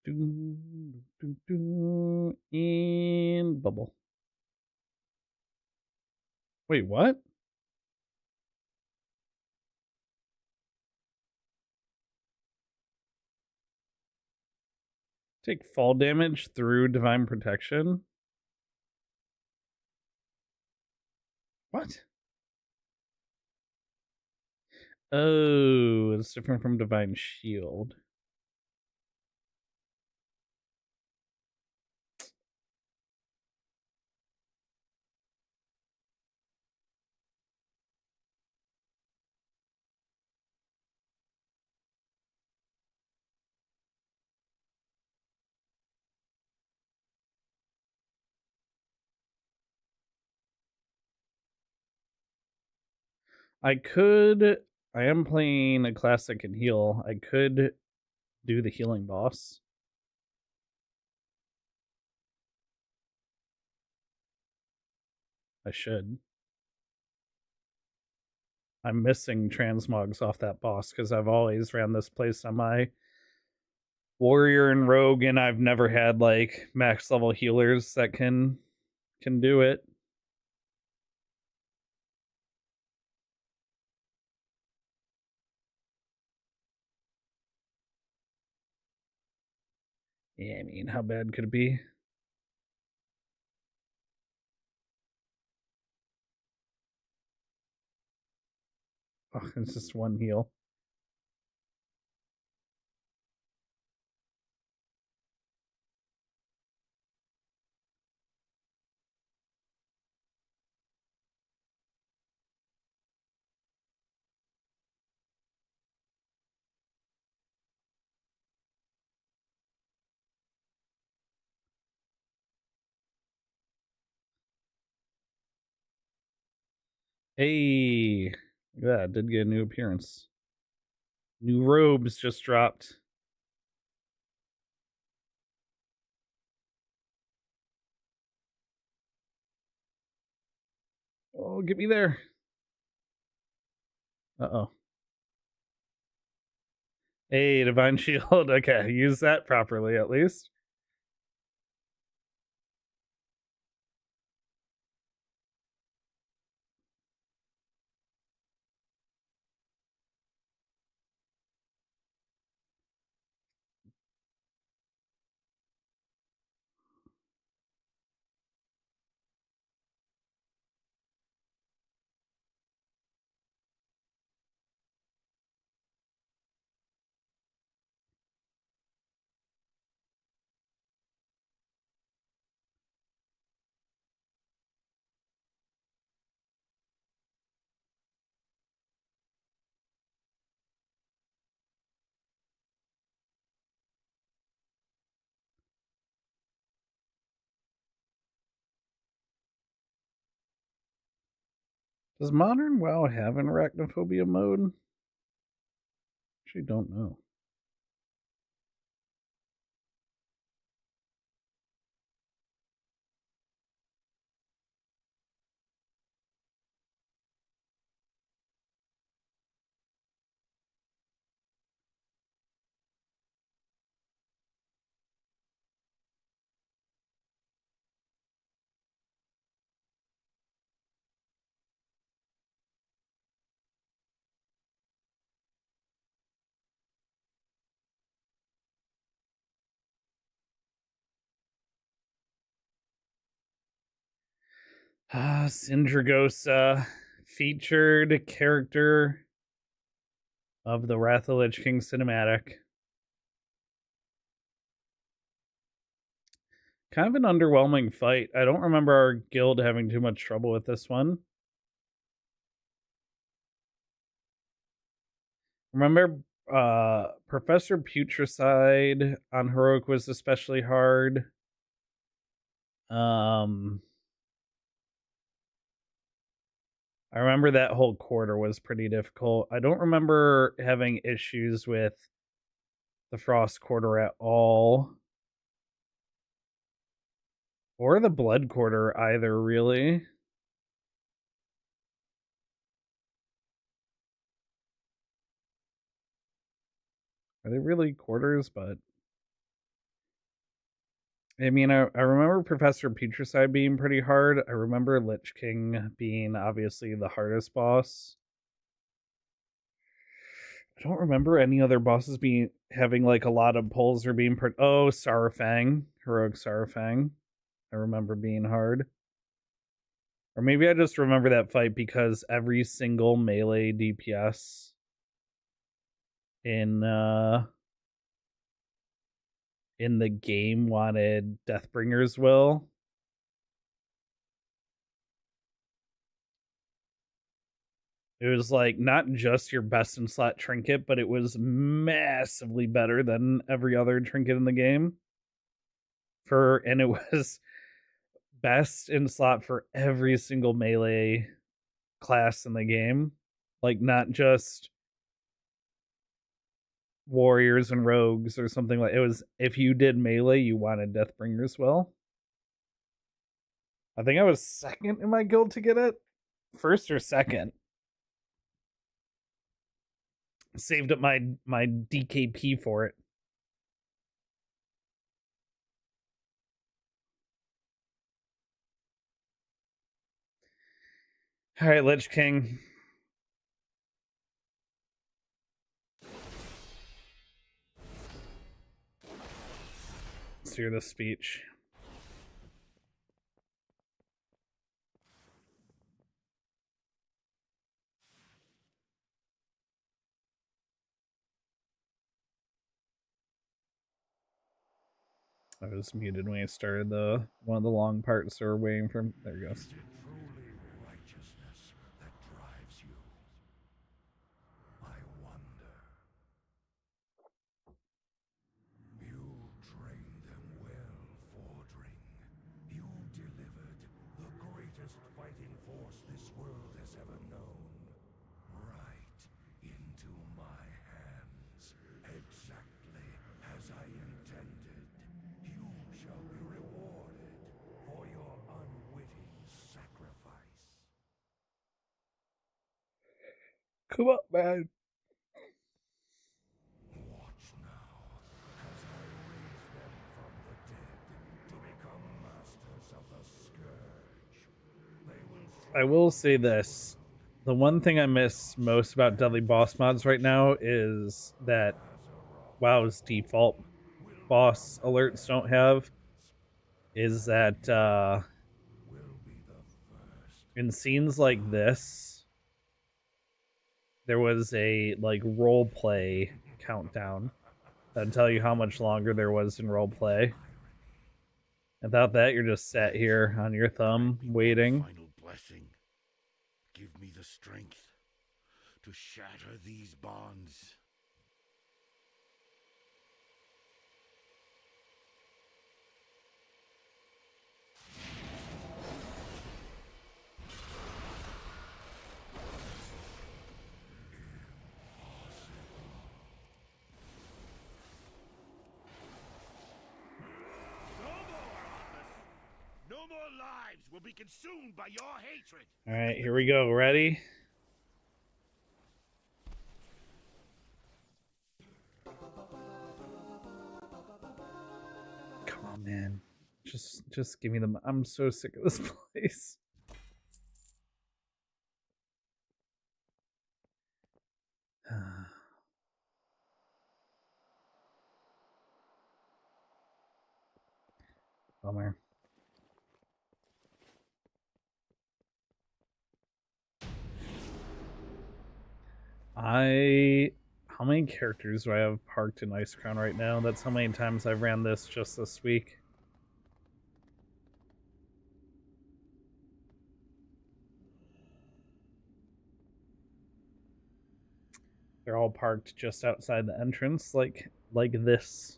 And bubble. Wait, what? Take fall damage through divine protection? What? Oh, it's different from divine shield. I am playing a classic and heal. I could do the healing boss. I should. I'm missing transmogs off that boss because I've always ran this place on my warrior and rogue, and I've never had like max level healers that can do it. Yeah, I mean, how bad could it be? Oh, it's just one heal. Hey, yeah, did get a new appearance. New robes just dropped. Oh, get me there. Uh-oh. Hey, Divine Shield. Okay, use that properly at least. Does modern WoW have an arachnophobia mode? Actually, don't know. Syndragosa, featured character of the Wrath of the Lich King cinematic. Kind of an underwhelming fight. I don't remember our guild having too much trouble with this one. Remember, Professor Putricide on Heroic was especially hard. I remember that whole quarter was pretty difficult. I don't remember having issues with the Frost quarter at all. Or the Blood quarter either, really. Are they really quarters? But I mean, I remember Professor Putricide being pretty hard. I remember Lich King being obviously the hardest boss. I don't remember any other bosses having like a lot of pulls or being oh, Saurfang, Heroic Saurfang. I remember being hard. Or maybe I just remember that fight because every single melee DPS in the game wanted Deathbringer's Will. It was like not just your best in slot trinket, but it was massively better than every other trinket in the game. And it was best in slot for every single melee class in the game. Like, not just warriors and rogues or something like it was. If you did melee, you wanted Deathbringer as well. I think I was second in my guild to get it. First or second. Saved up my DKP for it. All right, Lich King. Let's hear the speech. I was muted when I started the one of the long parts, so we're waiting for him. There he goes. Truly righteousness that drives you. I wonder. You trained them well, Fordring. You delivered the greatest fighting force this world has ever known. Right into my hands, exactly as I intended. You shall be rewarded for your unwitting sacrifice. Come on, man. Watch now, as I raise them from the dead to become masters of the Scourge. They will I will say this. The one thing I miss most about Deadly Boss mods right now is that WoW's default boss alerts don't have is that in scenes like this there was a like role play countdown that'd tell you how much longer there was in role play. Without that, you're just sat here on your thumb waiting. Final blessing. Give me the strength to shatter these bonds. No more lives will be consumed by your hatred. All right, here we go. Ready? Come on, man. Just give me them. I'm so sick of this place. Bummer. How many characters do I have parked in Icecrown right now? That's how many times I've ran this just this week. They're all parked just outside the entrance, like this.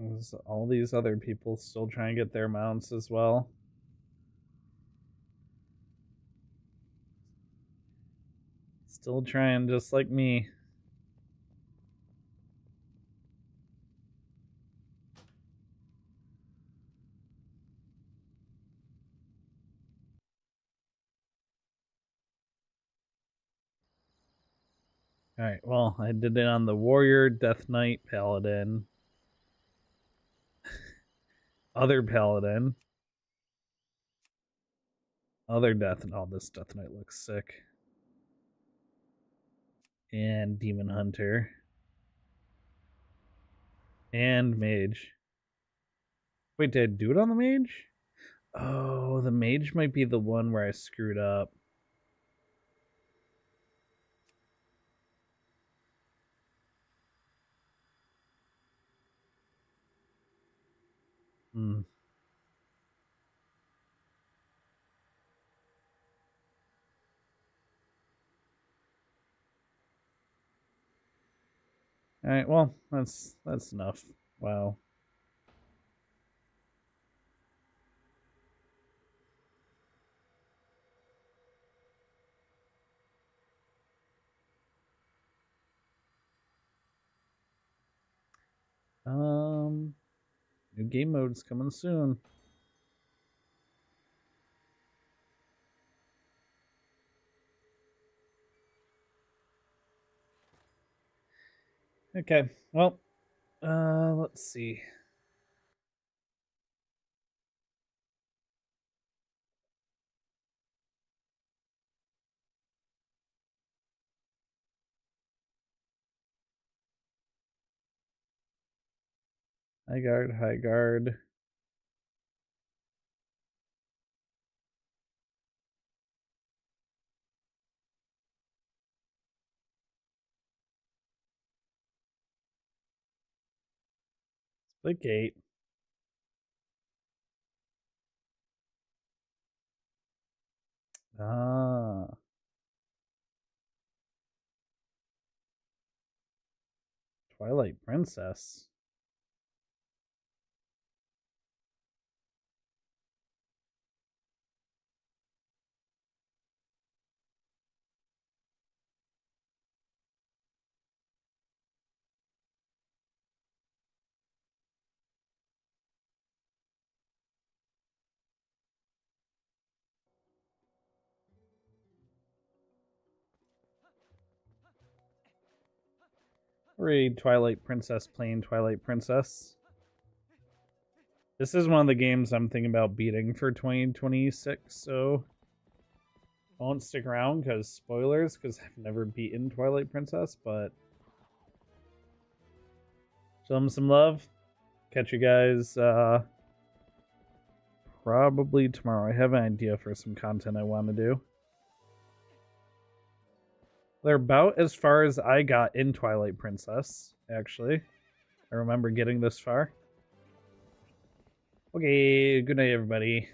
There's all these other people still trying to get their mounts as well. Still trying just like me. Alright, well, I did it on the Warrior, Death Knight, Paladin. Other Paladin. Other Death Knight. Oh, this Death Knight looks sick. And Demon Hunter. And Mage. Wait, did I do it on the Mage? Oh, the Mage might be the one where I screwed up. Hmm. Alright, well, that's enough. Wow. New game mode's coming soon. Okay, well, let's see. High guard, high guard. Split gate. Ah. Twilight Princess. Read Twilight Princess playing Twilight Princess. This is one of the games I'm thinking about beating for 2026, so I won't stick around because spoilers, because I've never beaten Twilight Princess, but show them some love. Catch you guys probably tomorrow. I have an idea for some content I want to do. They're about as far as I got in Twilight Princess, actually. I remember getting this far. Okay, good night, everybody.